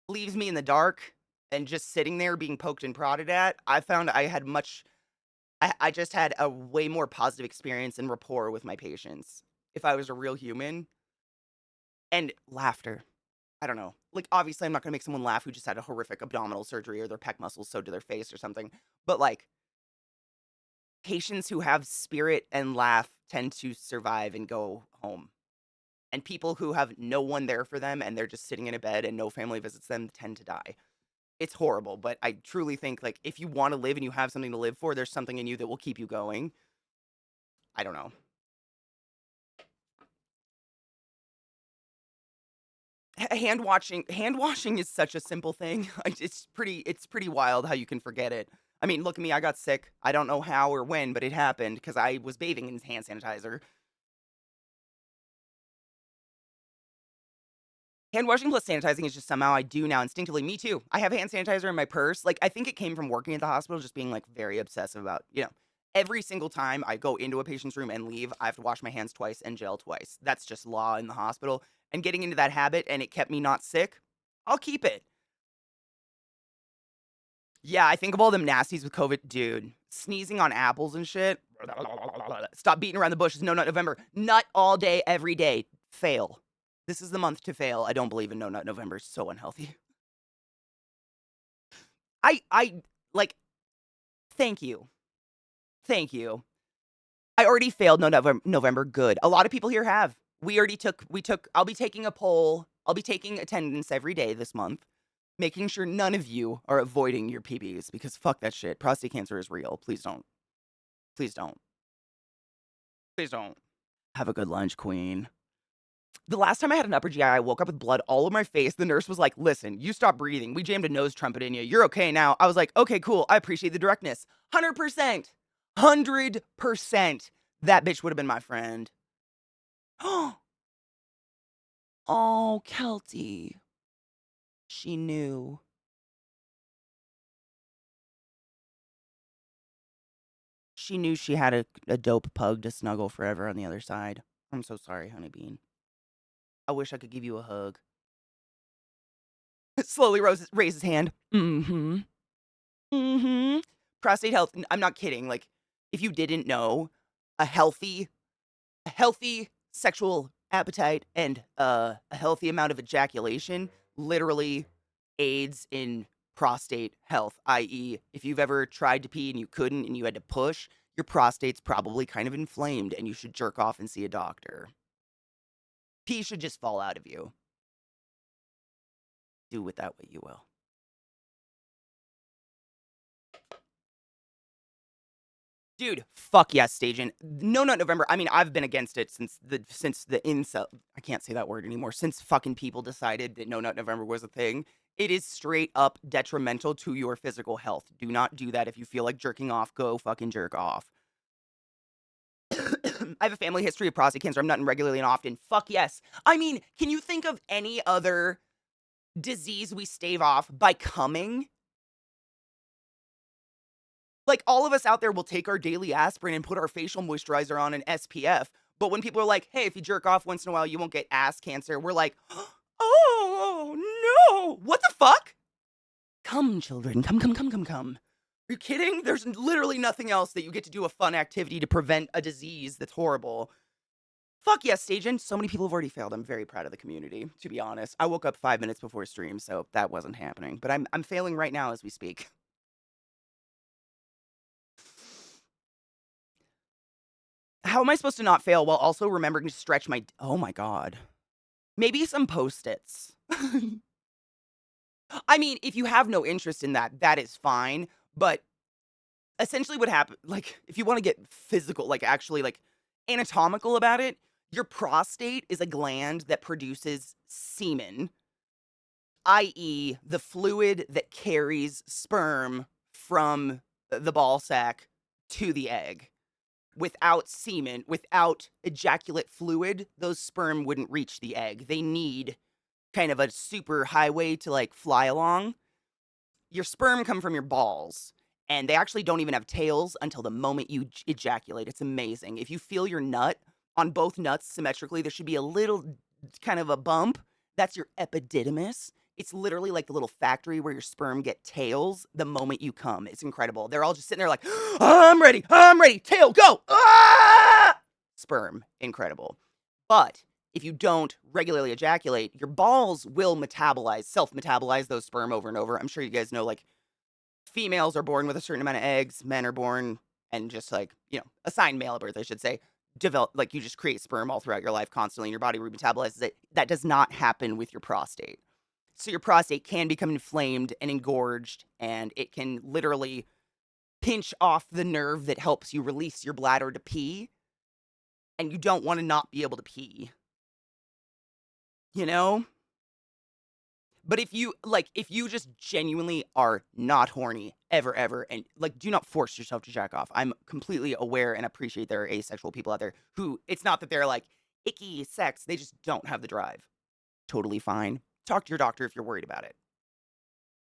leaves me in the dark and just sitting there being poked and prodded at. I found I just had a way more positive experience and rapport with my patients if I was a real human. And laughter. I don't know. Like, obviously, I'm not going to make someone laugh who just had a horrific abdominal surgery or their pec muscles sewed to their face or something. But, like, patients who have spirit and laugh tend to survive and go home. And people who have no one there for them and they're just sitting in a bed and no family visits them tend to die. It's horrible, but I truly think, like, if you wanna live and you have something to live for, there's something in you that will keep you going. I don't know. Hand washing is such a simple thing. It's pretty wild how you can forget it. I mean, look at me, I got sick. I don't know how or when, but it happened because I was bathing in hand sanitizer. Hand washing plus sanitizing is just somehow I do now instinctively. Me too. I have hand sanitizer in my purse. Like, I think it came from working at the hospital, just being like very obsessive about, every single time I go into a patient's room and leave, I have to wash my hands twice and gel twice. That's just law in the hospital. And getting into that habit and it kept me not sick, I'll keep it. Yeah, I think of all them nasties with COVID. Dude, sneezing on apples and shit. Stop beating around the bushes. No Nut November. Nut all day, every day. Fail. This is the month to fail. I don't believe in No Nut November. It's so unhealthy. I like, thank you. Thank you. I already failed No November. Good. A lot of people here have. We took, I'll be taking a poll I'll be taking attendance every day this month, making sure none of you are avoiding your PBs because fuck that shit. Prostate cancer is real. Please don't. Please don't. Please don't. Have a good lunch, queen. The last time I had an upper GI, I woke up with blood all over my face. The nurse was like, listen, you stop breathing. We jammed a nose trumpet in you. You're okay now. I was like, okay, cool. I appreciate the directness. 100%. 100%. That bitch would have been my friend. Oh, Kelty. She knew. She knew she had a dope pug to snuggle forever on the other side. I'm so sorry, Honeybean. I wish I could give you a hug. Slowly raises hand. Mm-hmm. Mm-hmm. Prostate health. I'm not kidding. Like, if you didn't know, a healthy sexual appetite and a healthy amount of ejaculation literally aids in prostate health, i.e., if you've ever tried to pee and you couldn't and you had to push, your prostate's probably kind of inflamed and you should jerk off and see a doctor. Pee should just fall out of you. Do with that what you will. Dude, fuck yes, staging. No Nut November. I mean, I've been against it since the incel. I can't say that word anymore. Since fucking people decided that No Nut November was a thing. It is straight up detrimental to your physical health. Do not do that. If you feel like jerking off, go fucking jerk off. I have a family history of prostate cancer. I'm nutting regularly and often. Fuck yes. I mean, can you think of any other disease we stave off by coming? Like, all of us out there will take our daily aspirin and put our facial moisturizer on an SPF. But when people are like, hey, if you jerk off once in a while, you won't get ass cancer, we're like, oh, no. What the fuck? Come, children. Come. Are you kidding? There's literally nothing else that you get to do a fun activity to prevent a disease that's horrible. Fuck yes, Stajan. So many people have already failed. I'm very proud of the community, to be honest. I woke up 5 minutes before stream, so that wasn't happening. But I'm failing right now as we speak. How am I supposed to not fail while also remembering to stretch my... Oh my god. Maybe some Post-its. I mean, if you have no interest in that, that is fine. But essentially what happened... Like, if you want to get physical, like, actually, like, anatomical about it, your prostate is a gland that produces semen, i.e. the fluid that carries sperm from the ball sack to the egg. Without semen, without ejaculate fluid, those sperm wouldn't reach the egg. They need kind of a super highway to like fly along. Your sperm come from your balls, and they actually don't even have tails until the moment you ejaculate. It's amazing. If you feel your nut on both nuts symmetrically, there should be a little kind of a bump. That's your epididymis. It's literally like the little factory where your sperm get tails the moment you come. It's incredible. They're all just sitting there like, I'm ready, tail, go! Ah! Sperm, incredible. But if you don't regularly ejaculate, your balls will self-metabolize those sperm over and over. I'm sure you guys know, like, females are born with a certain amount of eggs, men are born and just like, assigned male at birth, I should say. Like, you just create sperm all throughout your life constantly and your body metabolizes it. That does not happen with your prostate. So your prostate can become inflamed and engorged, and it can literally pinch off the nerve that helps you release your bladder to pee. And you don't want to not be able to pee. You know? But if you just genuinely are not horny ever, and like, do not force yourself to jack off. I'm completely aware and appreciate there are asexual people out there who, it's not that they're like icky sex, they just don't have the drive. Totally fine. Talk to your doctor if you're worried about it.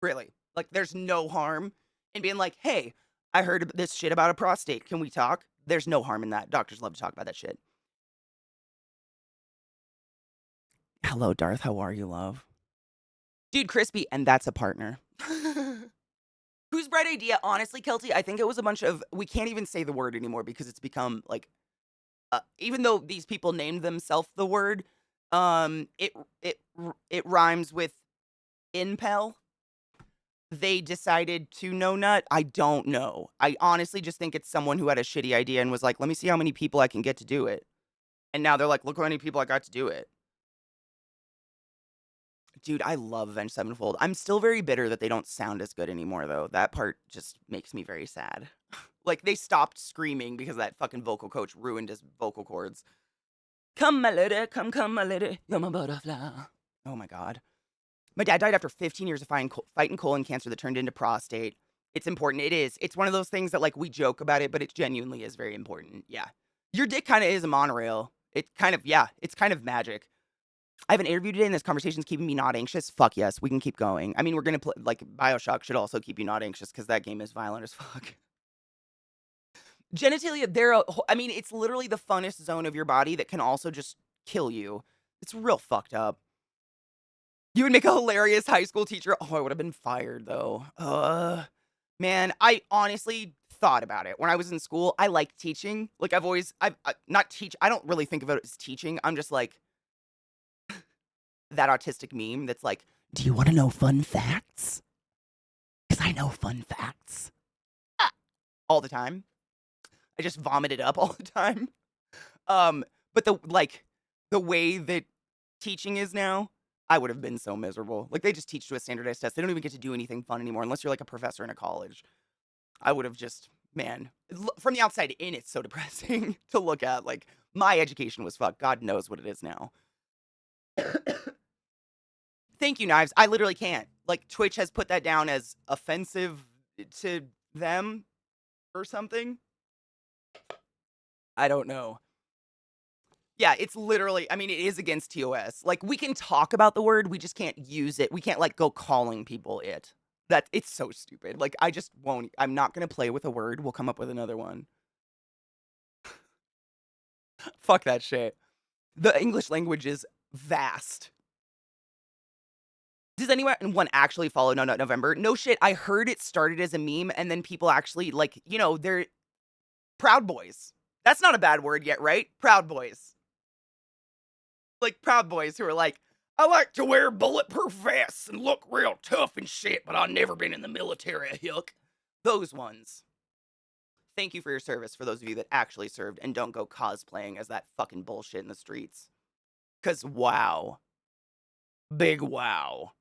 Really. Like, there's no harm in being like, hey, I heard this shit about a prostate. Can we talk? There's no harm in that. Doctors love to talk about that shit. Hello, Darth. How are you, love? Dude, Crispy, and that's a partner. Whose bright idea? Honestly, Kelty, I think it was a bunch of... We can't even say the word anymore because it's become, like... even though these people named themselves the word, it rhymes with impel. They decided to no nut. I don't know. I honestly just think it's someone who had a shitty idea and was like, let me see how many people I can get to do it. And now they're like, look how many people I got to do it. dude, I love Avenged Sevenfold. I'm still very bitter that they don't sound as good anymore, though. That part just makes me very sad. Like, they stopped screaming because that fucking vocal coach ruined his vocal cords. Come, my lady, come, my lady, you're my butterfly. Oh my god. My dad died after 15 years of fighting colon cancer that turned into prostate. It's important. It is. It's one of those things that, like, we joke about it, but it genuinely is very important. Yeah. Your dick kind of is a monorail. It kind of, yeah, it's kind of magic. I have an interview today and this conversation's keeping me not anxious. Fuck yes, we can keep going. I mean, we're going to play, like, Bioshock should also keep you not anxious because that game is violent as fuck. Genitalia, I mean, it's literally the funnest zone of your body that can also just kill you. It's real fucked up. You would make a hilarious high school teacher. Oh, I would have been fired though. Man, I honestly thought about it. When I was in school, I liked teaching. Like I don't really think of it as teaching. I'm just like that autistic meme that's like, do you want to know fun facts? Because I know fun facts. All the time. I just vomit it up all the time. But the way that teaching is now, I would have been so miserable. Like, they just teach to a standardized test. They don't even get to do anything fun anymore unless you're like a professor in a college. I would have just, man, from the outside in, it's so depressing to look at. Like, my education was fucked. God knows what it is now. Thank you, Knives. I literally can't. Like, Twitch has put that down as offensive to them or something. I don't know. Yeah, it's literally, I mean, it is against TOS. Like, we can talk about the word, we just can't use it. We can't, like, go calling people it. It's so stupid. Like, I just won't, I'm not gonna play with a word. We'll come up with another one. Fuck that shit. The English language is vast. Does anyone actually follow No Nut November? No shit, I heard it started as a meme, and then people actually, like, you know, they're Proud Boys. That's not a bad word yet, right? Proud Boys. Like, Proud Boys who are like, I like to wear bulletproof vests and look real tough and shit, but I've never been in the military, yuck. Those ones. Thank you for your service for those of you that actually served and don't go cosplaying as that fucking bullshit in the streets. Cause wow. Big wow.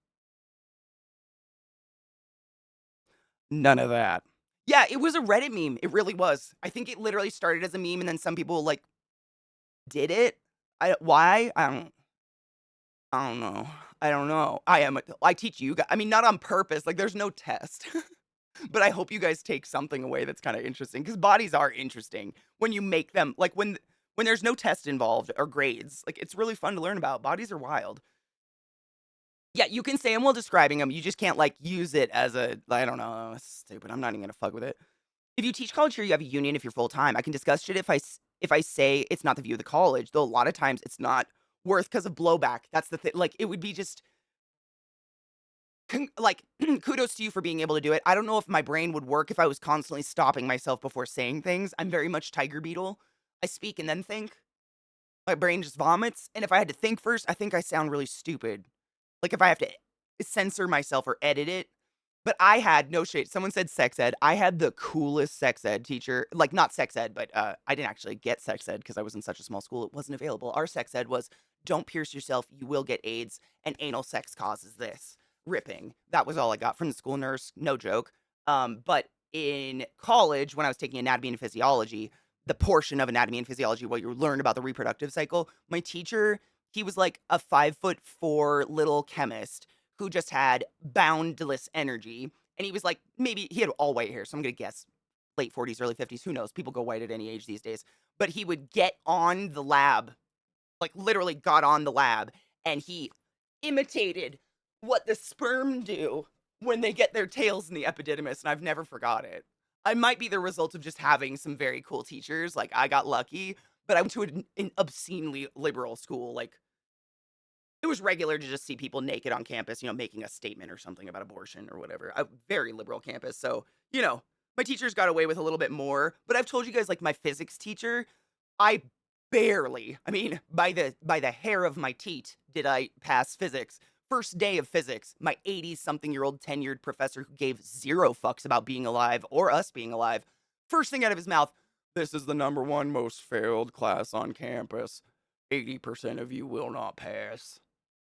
None of that. Yeah, it was a Reddit meme. It really was. I think it literally started as a meme and then some people, like, did it. Why? I don't know. I don't know. I teach you guys. I mean, not on purpose. Like, there's no test. But I hope you guys take something away that's kind of interesting because bodies are interesting when you make them. Like, when there's no test involved or grades, like, it's really fun to learn about. Bodies are wild. Yeah, you can say them while describing them. You just can't, like, use it as I don't know, stupid. I'm not even gonna fuck with it. If you teach college here, you have a union if you're full time. I can discuss shit if I say it's not the view of the college, though a lot of times it's not worth because of blowback. That's the thing. Like, it would be just like, kudos to you for being able to do it. I don't know if my brain would work if I was constantly stopping myself before saying things. I'm very much Tiger Beetle. I speak and then think. My brain just vomits. And if I had to think first, I think I sound really stupid. Like, if I have to censor myself or edit it. But I had no shade. Someone said sex ed. I had the coolest sex ed teacher. Like, not sex ed, but I didn't actually get sex ed because I was in such a small school. It wasn't available. Our sex ed was, don't pierce yourself. You will get AIDS. And anal sex causes this. Ripping. That was all I got from the school nurse. No joke. But in college, when I was taking anatomy and physiology, the portion of anatomy and physiology where you learn about the reproductive cycle, my teacher, he was like a 5'4" little chemist who just had boundless energy. And he was like, maybe he had all white hair. So I'm going to guess late 40s, early 50s. Who knows? People go white at any age these days. But he would get on the lab, like literally got on the lab, and he imitated what the sperm do when they get their tails in the epididymis. And I've never forgot it. I might be the result of just having some very cool teachers. Like, I got lucky, but I went to an obscenely liberal school. Like, it was regular to just see people naked on campus, you know, making a statement or something about abortion or whatever. A very liberal campus. So, you know, my teachers got away with a little bit more. But I've told you guys, like, my physics teacher, I barely, I mean, by the hair of my teat, did I pass physics. First day of physics, my 80-something-year-old tenured professor who gave zero fucks about being alive or us being alive, first thing out of his mouth, this is the #1 most failed class on campus. 80% of you will not pass.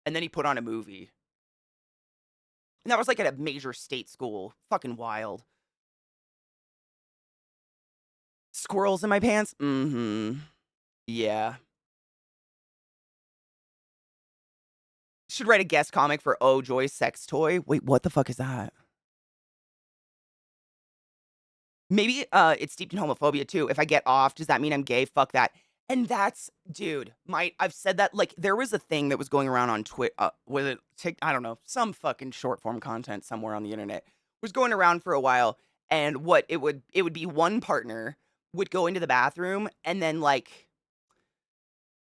And then he put on a movie. And that was, like, at a major state school. Fucking wild. Squirrels in my pants? Mhm. Yeah. Should write a guest comic for Oh Joy's sex toy. Wait, what the fuck is that? Maybe, it's steeped in homophobia too. If I get off, does that mean I'm gay? Fuck that. And that's dude, I've said that, like, there was a thing that was going around on was it I don't know, some fucking short form content somewhere on the internet was going around for a while, and what it would be one partner would go into the bathroom and then, like,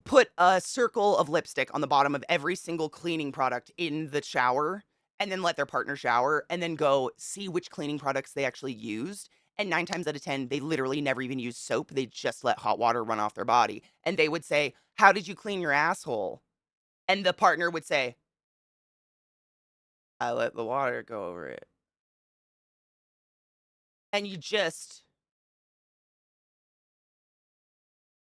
put a circle of lipstick on the bottom of every single cleaning product in the shower, and then let their partner shower, and then go see which cleaning products they actually used, and 9 times out of 10, they literally never even used soap, they just let hot water run off their body, and they would say, "How did you clean your asshole?" And the partner would say, "I let the water go over it." And you just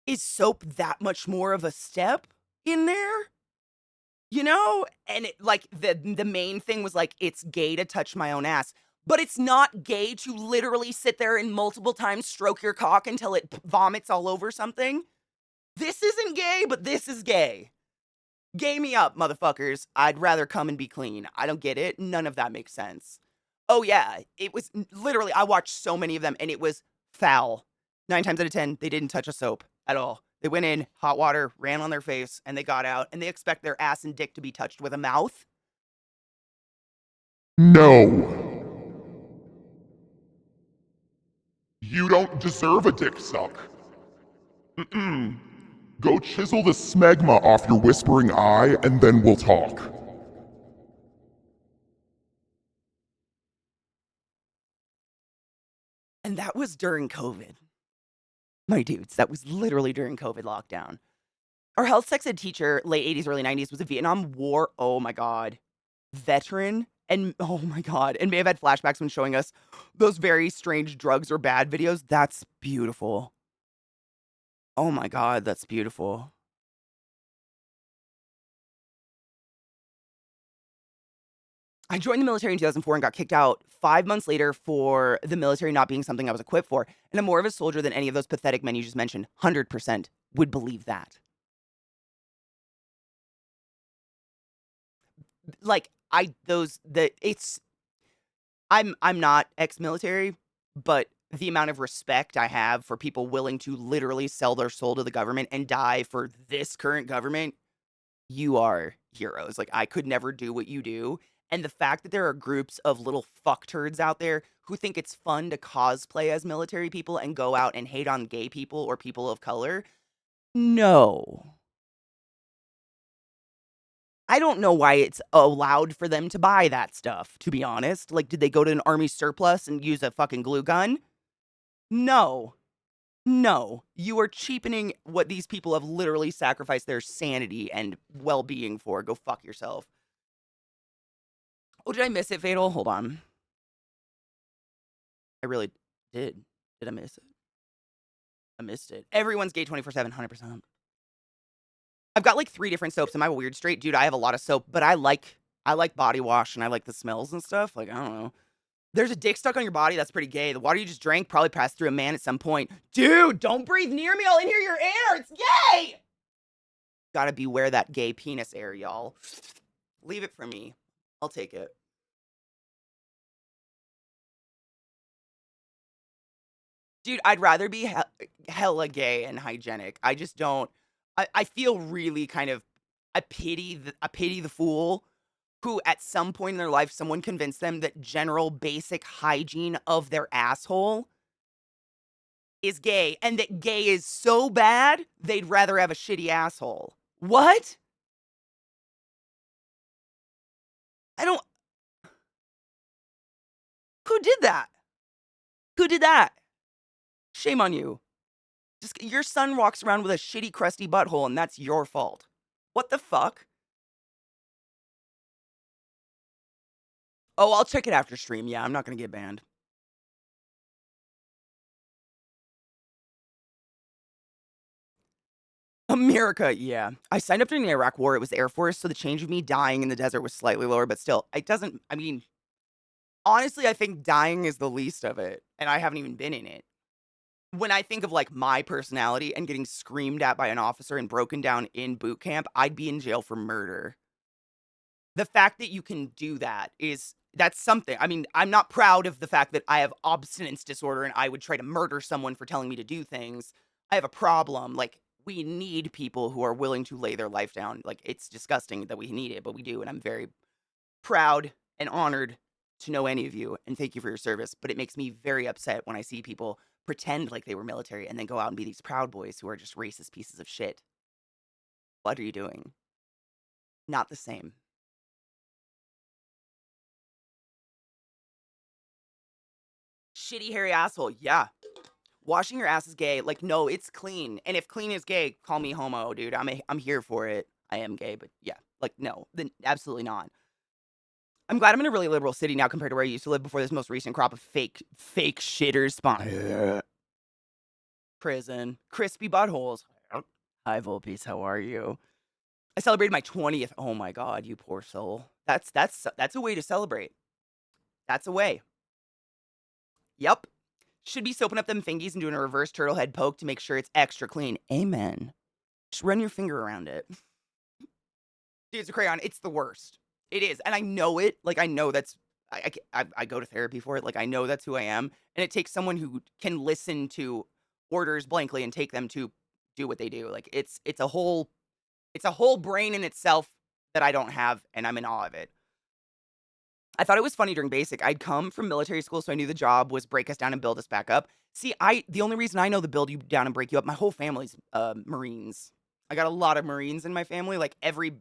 is soap that much more of a step in there? You know? And it like, the main thing was, like, it's gay to touch my own ass, but it's not gay to literally sit there and multiple times stroke your cock until it vomits all over something. This isn't gay, but this is gay. Gay me up, motherfuckers. I'd rather come and be clean. I don't get it. None of that makes sense. Oh, yeah. It was literally, I watched so many of them, and it was foul. 9 times out of 10, they didn't touch a soap at all. They went in, hot water, ran on their face, and they got out, and they expect their ass and dick to be touched with a mouth? No. You don't deserve a dick suck. Mm-mm. Go chisel the smegma off your whispering eye and then we'll talk. And that was during COVID. My dudes, that was literally during COVID lockdown. Our health sex ed teacher, late 80s, early 90s, was a Vietnam War, oh my god, veteran, and oh my god, and may have had flashbacks when showing us those very strange drugs or bad videos. That's beautiful. Oh my god, that's beautiful. I joined the military in 2004 and got kicked out 5 months later for the military not being something I was equipped for, and I'm more of a soldier than any of those pathetic men you just mentioned. 100% would believe that. Like, I those the it's I'm not ex-military, but the amount of respect I have for people willing to literally sell their soul to the government and die for this current government, you are heroes. Like, I could never do what you do. And the fact that there are groups of little fuckturds out there who think it's fun to cosplay as military people and go out and hate on gay people or people of color, no. I don't know why it's allowed for them to buy that stuff, to be honest. Like, did they go to an army surplus and use a fucking glue gun? No. No. You are cheapening what these people have literally sacrificed their sanity and well-being for. Go fuck yourself. Oh, did I miss it, Fatal? Hold on. I really did. Did I miss it? I missed it. Everyone's gay 24/7, 100%. I've got, like, 3 different soaps. Am I weird straight? Dude, I have a lot of soap, but I like body wash and I like the smells and stuff. Like, I don't know. There's a dick stuck on your body, that's pretty gay. The water you just drank probably passed through a man at some point. Dude, don't breathe near me, I'll inhale your air, it's gay! Gotta beware that gay penis air, y'all. Leave it for me. I'll take it. Dude, I'd rather be hella gay and hygienic. I just don't I feel really kind of I pity the fool who at some point in their life, someone convinced them that general basic hygiene of their asshole is gay, and that gay is so bad, they'd rather have a shitty asshole. What? I don't who did that? Who did that? Shame on you. Just your son walks around with a shitty, crusty butthole, and that's your fault. What the fuck? Oh, I'll check it after stream. Yeah, I'm not gonna get banned. America, yeah. I signed up during the Iraq War. It was the Air Force, so the change of me dying in the desert was slightly lower, but still, it doesn't. I mean, Honestly, I think dying is the least of it, and I haven't even been in it. When I think of, like, my personality and getting screamed at by an officer and broken down in boot camp, I'd be in jail for murder. The fact that you can do that is that's something. I mean, I'm not proud of the fact that I have obstinance disorder and I would try to murder someone for telling me to do things. I have a problem. Like, we need people who are willing to lay their life down. Like, it's disgusting that we need it, but we do. And I'm very proud and honored to know any of you. And thank you for your service. But it makes me very upset when I see people pretend like they were military and then go out and be these proud boys who are just racist pieces of shit. What are you doing? Not the same. Shitty hairy asshole. Yeah. Washing your ass is gay. Like, no, it's clean. And if clean is gay, call me homo, dude. I'm here for it. I am gay, but yeah. Like, no, then absolutely not. I'm glad I'm in a really liberal city now compared to where I used to live before this most recent crop of fake shitters spawned. Prison. Crispy buttholes. Hi, Volpeace. How are you? I celebrated my 20th. Oh my god, you poor soul. That's a way to celebrate. That's a way. Yep. Should be soaping up them fingies and doing a reverse turtle head poke to make sure it's extra clean. Amen. Just run your finger around it. Dude, it's a crayon. It's the worst. It is. And I know it. Like, I know that's. I go to therapy for it. Like, I know that's who I am. And it takes someone who can listen to orders blankly and take them to do what they do. Like, it's a whole brain in itself that I don't have, and I'm in awe of it. I thought it was funny during basic. I'd come from military school, so I knew the job was break us down and build us back up. See, the only reason I know the build you down and break you up, my whole family's Marines. I got a lot of Marines in my family. Like, every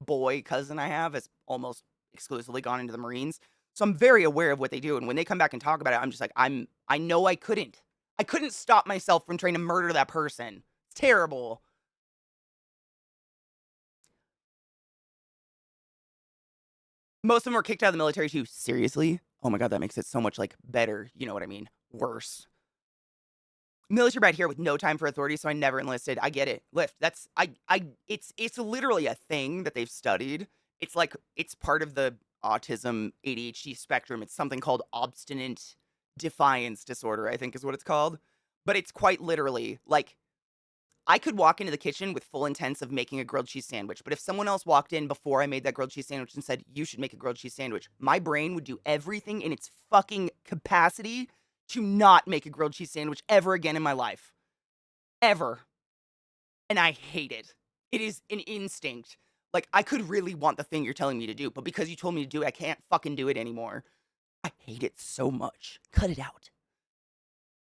boy cousin I have has almost exclusively gone into the Marines. So I'm very aware of what they do. And when they come back and talk about it, I'm just like, I know I couldn't. I couldn't stop myself from trying to murder that person. It's terrible. Most of them were kicked out of the military too. Seriously? Oh my god, that makes it so much, like, better. You know what I mean? Worse. Military brat here with no time for authority, so I never enlisted. I get it. Lift. That's it's literally a thing that they've studied. It's like it's part of the autism ADHD spectrum. It's something called obstinate defiance disorder, I think is what it's called. But it's quite literally like I could walk into the kitchen with full intents of making a grilled cheese sandwich, but if someone else walked in before I made that grilled cheese sandwich and said, "You should make a grilled cheese sandwich," my brain would do everything in its fucking capacity to not make a grilled cheese sandwich ever again in my life. Ever. And I hate it. It is an instinct. Like, I could really want the thing you're telling me to do, but because you told me to do it, I can't fucking do it anymore. I hate it so much. Cut it out.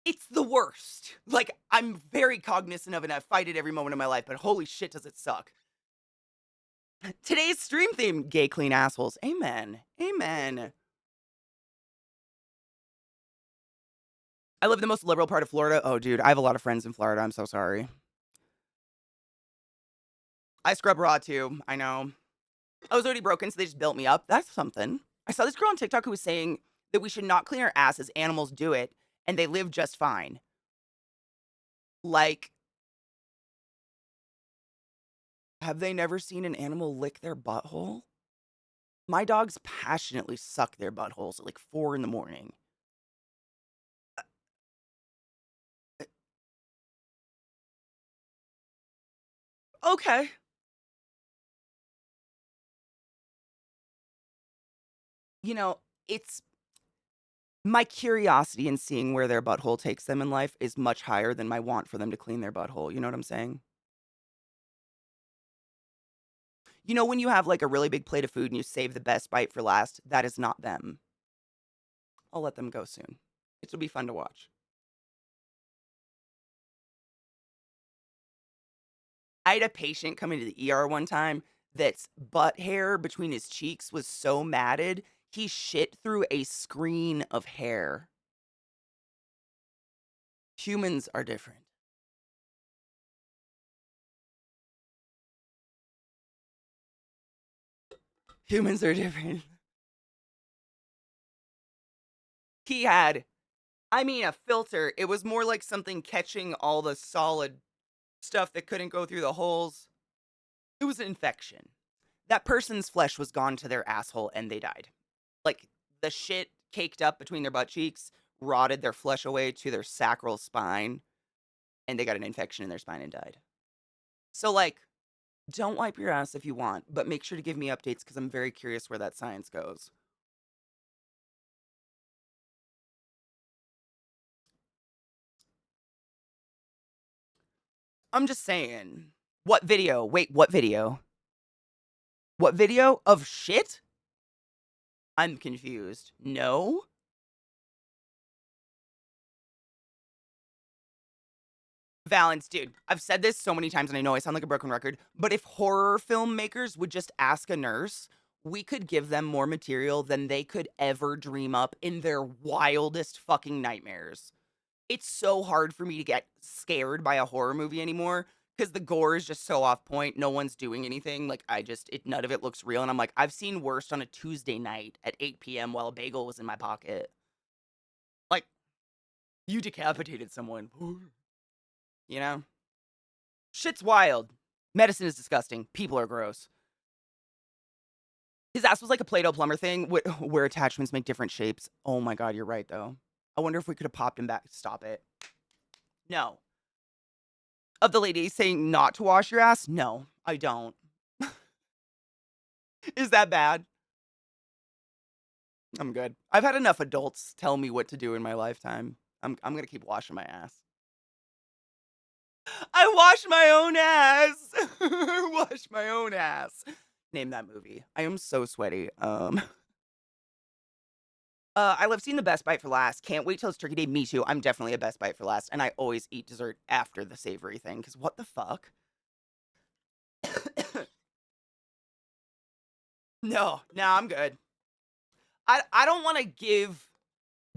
It's the worst. Like, I'm very cognizant of it and I fight it every moment of my life, but holy shit does it suck. Today's stream theme, gay clean assholes. Amen. Amen. I live in the most liberal part of Florida. Oh, dude, I have a lot of friends in Florida. I'm so sorry. I scrub raw too. I know. I was already broken, so they just built me up. That's something. I saw this girl on TikTok who was saying that we should not clean our ass as animals do it, and they live just fine. Like, have they never seen an animal lick their butthole? My dogs passionately suck their buttholes at like 4 in the morning. Okay. You know, it's my curiosity in seeing where their butthole takes them in life is much higher than my want for them to clean their butthole. You know what I'm saying? You know, when you have like a really big plate of food and you save the best bite for last, that is not them. I'll let them go soon. It'll be fun to watch. I had a patient come into the ER one time that's butt hair between his cheeks was so matted, he shit through a screen of hair. Humans are different. Humans are different. He had, I mean, a filter. It was more like something catching all the solid stuff that couldn't go through the holes. It was an infection. That person's flesh was gone to their asshole and they died. Like, the shit caked up between their butt cheeks, rotted their flesh away to their sacral spine, and they got an infection in their spine and died. So, like, don't wipe your ass if you want, but make sure to give me updates because I'm very curious where that science goes. I'm just saying. What video? Wait, what video? What video? Of shit? I'm confused. No? Valence, dude, I've said this so many times and I know I sound like a broken record, but if horror filmmakers would just ask a nurse, we could give them more material than they could ever dream up in their wildest fucking nightmares. It's so hard for me to get scared by a horror movie anymore because the gore is just so off point. No one's doing anything. Like, none of it looks real. And I'm like, I've seen worse on a Tuesday night at 8 p.m. while a bagel was in my pocket. Like, you decapitated someone. You know? Shit's wild. Medicine is disgusting. People are gross. His ass was like a Play-Doh plumber thing where attachments make different shapes. Oh my god, you're right, though. I wonder if we could have popped him back. Stop it. No. Of the lady saying not to wash your ass? No, I don't. Is that bad? I'm good. I've had enough adults tell me what to do in my lifetime. I'm gonna keep washing my ass. I wash my own ass. Wash my own ass. Name that movie. I am so sweaty. I love seeing the best bite for last. Can't wait till it's turkey day. Me too. I'm definitely a best bite for last, and I always eat dessert after the savory thing. Cause what the fuck? No, I'm good. I don't want to give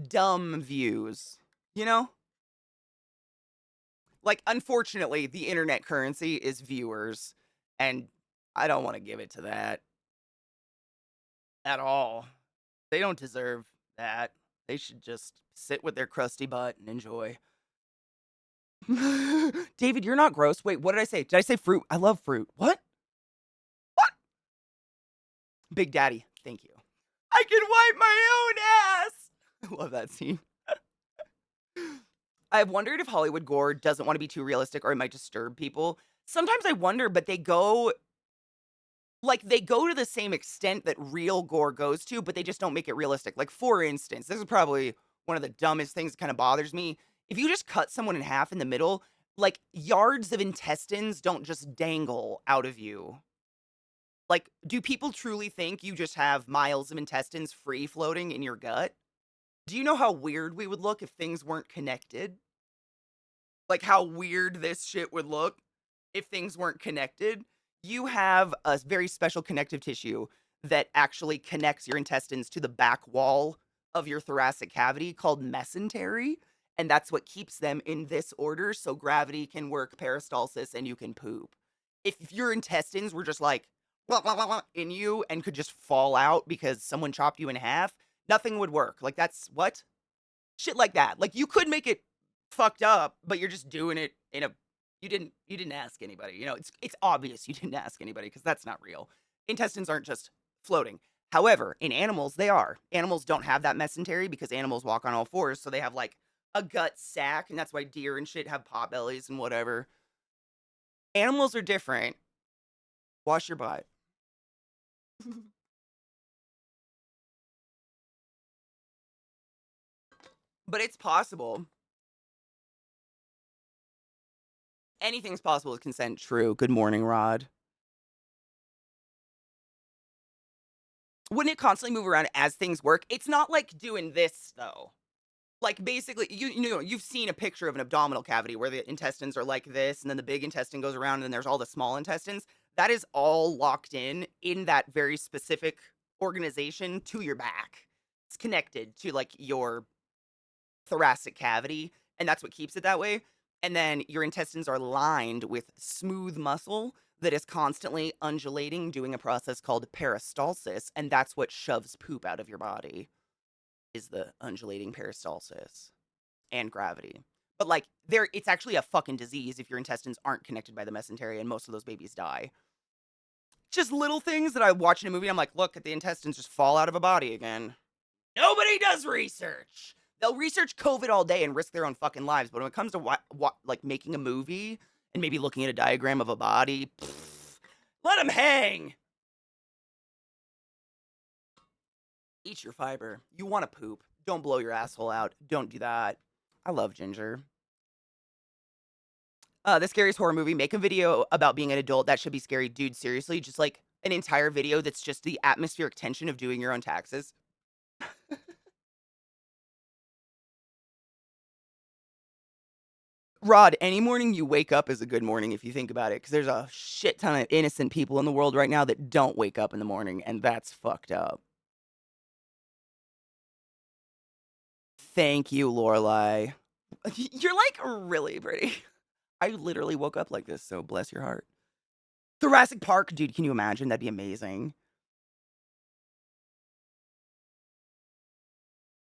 dumb views. You know? Like, unfortunately, the internet currency is viewers, and I don't want to give it to that at all. They don't deserve that. They should just sit with their crusty butt and enjoy. David, you're not gross. Wait, what did I say? Did I say fruit? I love fruit. What? What? Big Daddy, thank you. I can wipe my own ass. I love that scene. I've wondered if Hollywood gore doesn't want to be too realistic or it might disturb people. Sometimes I wonder, but they go to the same extent that real gore goes to, but they just don't make it realistic. Like, for instance, this is probably one of the dumbest things that kind of bothers me. If you just cut someone in half in the middle, like, yards of intestines don't just dangle out of you. Like, do people truly think you just have miles of intestines free floating in your gut? Do you know how weird we would look if things weren't connected? Like, how weird this shit would look if things weren't connected? You have a very special connective tissue that actually connects your intestines to the back wall of your thoracic cavity called mesentery, and that's what keeps them in this order so gravity can work peristalsis and you can poop. If your intestines were just like blah, blah, blah, blah, in you and could just fall out because someone chopped you in half, nothing would work. Like, that's what? Shit like that. Like, you could make it fucked up, but you're just doing it in a you didn't ask anybody. You know, it's obvious you didn't ask anybody because that's not real. Intestines aren't just floating. However, in animals, they are. Animals don't have that mesentery because animals walk on all fours, so they have like a gut sac, and that's why deer and shit have pot bellies and whatever. Animals are different. Wash your butt. But it's possible. Anything's possible with consent. True. Good morning, Rod. Wouldn't it constantly move around as things work? It's not like doing this though. Like, basically, you've seen a picture of an abdominal cavity where the intestines are like this, and then the big intestine goes around, and then there's all the small intestines. That is all locked in that very specific organization to your back. It's connected to like your thoracic cavity, and that's what keeps it that way. And then your intestines are lined with smooth muscle that is constantly undulating, doing a process called peristalsis, and that's what shoves poop out of your body, is the undulating peristalsis and gravity. But like, it's actually a fucking disease if your intestines aren't connected by the mesentery, and most of those babies die. Just little things that I watch in a movie, I'm like, look at the intestines just fall out of a body again. Nobody does research. They'll research COVID all day and risk their own fucking lives, but when it comes to like making a movie and maybe looking at a diagram of a body, let them hang. Eat your fiber. You want to poop. Don't blow your asshole out. Don't do that. I love Ginger. The scariest horror movie. Make a video about being an adult. That should be scary. Dude, seriously, just like an entire video that's just the atmospheric tension of doing your own taxes. Rod, any morning you wake up is a good morning if you think about it, because there's a shit ton of innocent people in the world right now that don't wake up in the morning, and that's fucked up. Thank you, Lorelai. You're like really pretty. I literally woke up like this, so bless your heart. Jurassic Park, dude, can you imagine? That'd be amazing.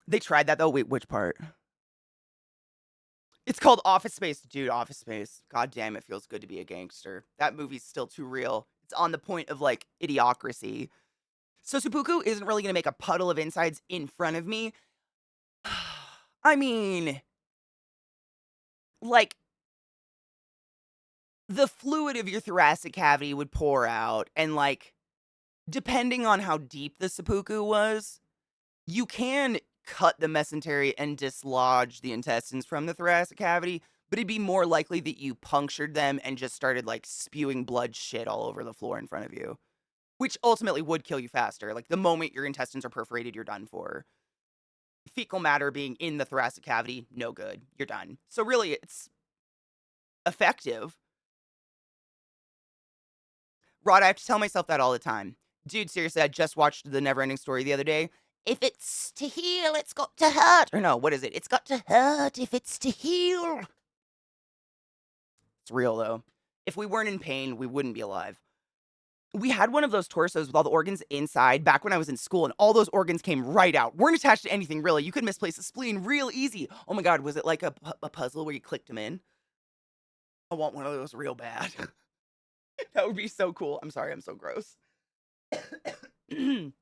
They tried that though. Wait, which part? It's called Office Space, dude. Office Space. God damn, it feels good to be a gangster. That movie's still too real. It's on the point of like idiocracy. So Seppuku isn't really gonna make a puddle of insides in front of me. I mean, like, the fluid of your thoracic cavity would pour out, and like, depending on how deep the seppuku was, you can cut the mesentery and dislodge the intestines from the thoracic cavity, but it'd be more likely that you punctured them and just started like spewing blood shit all over the floor in front of you, which ultimately would kill you faster. Like, the moment your intestines are perforated, you're done for. Fecal matter being in the thoracic cavity, no good. You're done. So really, it's effective. Rod, I have to tell myself that all the time. Dude, seriously, I just watched The Neverending Story the other day. If it's to heal, it's got to hurt. Or no, what is it? It's got to hurt if it's to heal. It's real, though. If we weren't in pain, we wouldn't be alive. We had one of those torsos with all the organs inside back when I was in school, and all those organs came right out. Weren't attached to anything, really. You could misplace a spleen real easy. Oh my god, was it like a puzzle where you clicked them in? I want one of those real bad. That would be so cool. I'm sorry, I'm so gross. You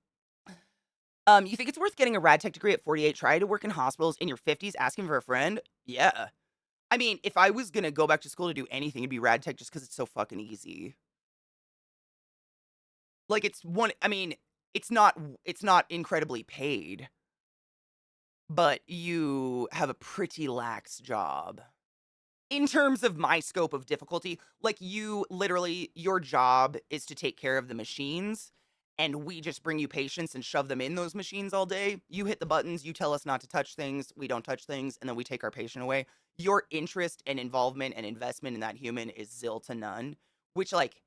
think it's worth getting a rad tech degree at 48? Try to work in hospitals in your 50s, asking for a friend? Yeah. I mean, if I was gonna go back to school to do anything, it'd be rad tech just because it's so fucking easy. Like, I mean, it's not incredibly paid, but you have a pretty lax job. In terms of my scope of difficulty, like, you literally, your job is to take care of the machines, and we just bring you patients and shove them in those machines all day. You hit the buttons, you tell us not to touch things, we don't touch things, and then we take our patient away. Your interest and involvement and investment in that human is zil to none, which, like,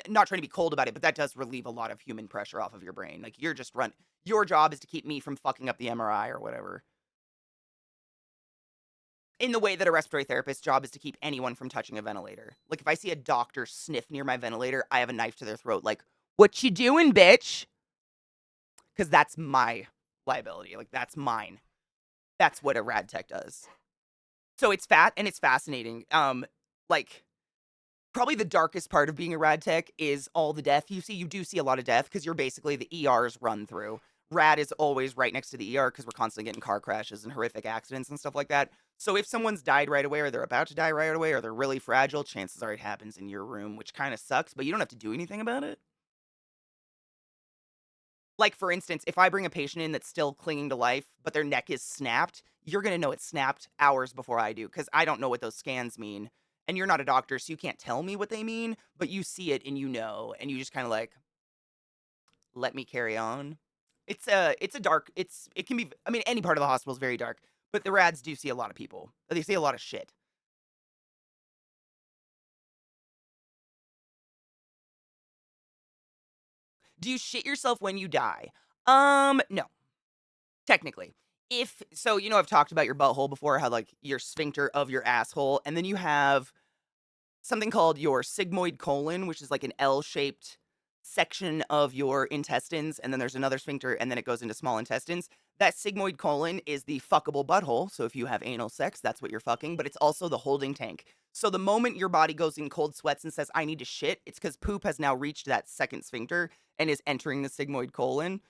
not trying to be cold about it, but that does relieve a lot of human pressure off of your brain. Like, your job is to keep me from fucking up the MRI or whatever. In the way that a respiratory therapist's job is to keep anyone from touching a ventilator. Like, if I see a doctor sniff near my ventilator, I have a knife to their throat. Like, what you doing, bitch? Because that's my liability. Like, that's mine. That's what a rad tech does. So it's fat and it's fascinating. Like, probably the darkest part of being a rad tech is all the death you see. You do see a lot of death because you're basically the ER's run through. Rad is always right next to the ER because we're constantly getting car crashes and horrific accidents and stuff like that. So if someone's died right away, or they're about to die right away, or they're really fragile, chances are it happens in your room, which kind of sucks, but you don't have to do anything about it. Like, for instance, if I bring a patient in that's still clinging to life, but their neck is snapped, you're going to know it's snapped hours before I do, because I don't know what those scans mean. And you're not a doctor, so you can't tell me what they mean, but you see it and you know, and you just kind of like, let me carry on. It's a dark, it can be, I mean, any part of the hospital is very dark, but the rads do see a lot of people. They see a lot of shit. Do you shit yourself when you die? No. Technically. If so, I've talked about your butthole before, how like your sphincter of your asshole, and then you have something called your sigmoid colon, which is like an L-shaped section of your intestines, and then there's another sphincter, and then it goes into small intestines. That sigmoid colon is the fuckable butthole. So if you have anal sex, that's what you're fucking, but it's also the holding tank. So the moment your body goes in cold sweats and says, I need to shit, it's because poop has now reached that second sphincter and is entering the sigmoid colon.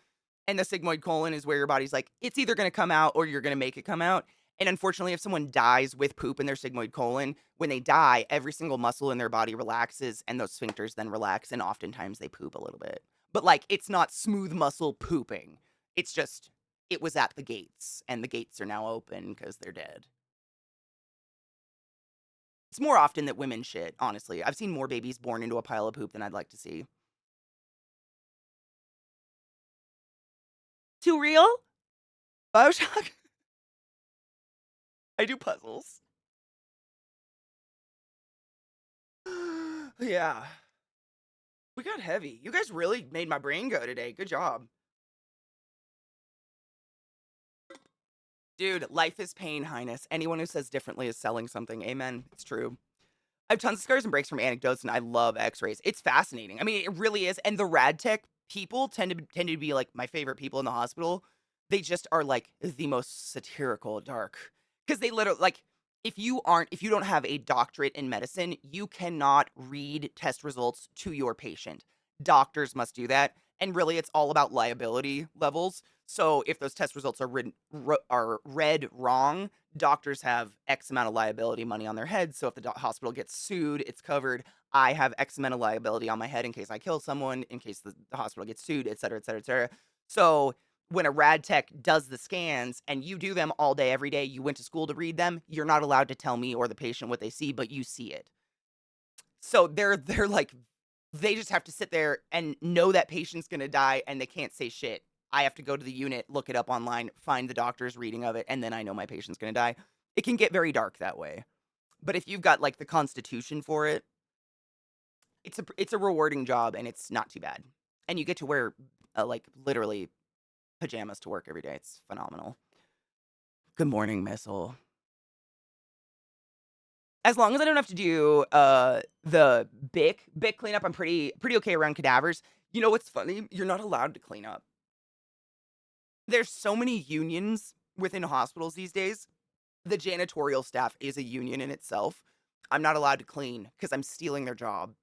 And the sigmoid colon is where your body's like, it's either going to come out or you're going to make it come out. And unfortunately, if someone dies with poop in their sigmoid colon, when they die, every single muscle in their body relaxes and those sphincters then relax. And oftentimes they poop a little bit. But like, it's not smooth muscle pooping. It's just, it was at the gates and the gates are now open because they're dead. It's more often that women shit, honestly. I've seen more babies born into a pile of poop than I'd like to see. Too real? Bioshock? I do puzzles. Yeah. We got heavy. You guys really made my brain go today. Good job. Dude, life is pain, Highness. Anyone who says differently is selling something. Amen. It's true. I have tons of scars and breaks from anecdotes, and I love X-rays. It's fascinating. I mean, it really is. And the rad tech people tend to be like my favorite people in the hospital. They just are like the most satirical, dark, because they literally like if you don't have a doctorate in medicine, you cannot read test results to your patient. Doctors must do that, and really, it's all about liability levels. So if those test results are read wrong, doctors have X amount of liability money on their head. So if the hospital gets sued, it's covered. I have X amount of liability on my head in case I kill someone, in case the hospital gets sued, et cetera, et cetera, et cetera. So when a rad tech does the scans and you do them all day, every day, you went to school to read them, you're not allowed to tell me or the patient what they see, but you see it. So they're like, they just have to sit there and know that patient's gonna die and they can't say shit. I have to go to the unit, look it up online, find the doctor's reading of it, and then I know my patient's gonna die. It can get very dark that way. But if you've got like the constitution for it, it's a rewarding job and it's not too bad. And you get to wear like literally pajamas to work every day. It's phenomenal. Good morning, Missile. As long as I don't have to do the Bic cleanup, I'm pretty okay around cadavers. You know what's funny? You're not allowed to clean up. There's so many unions within hospitals these days. The janitorial staff is a union in itself. I'm not allowed to clean because I'm stealing their job.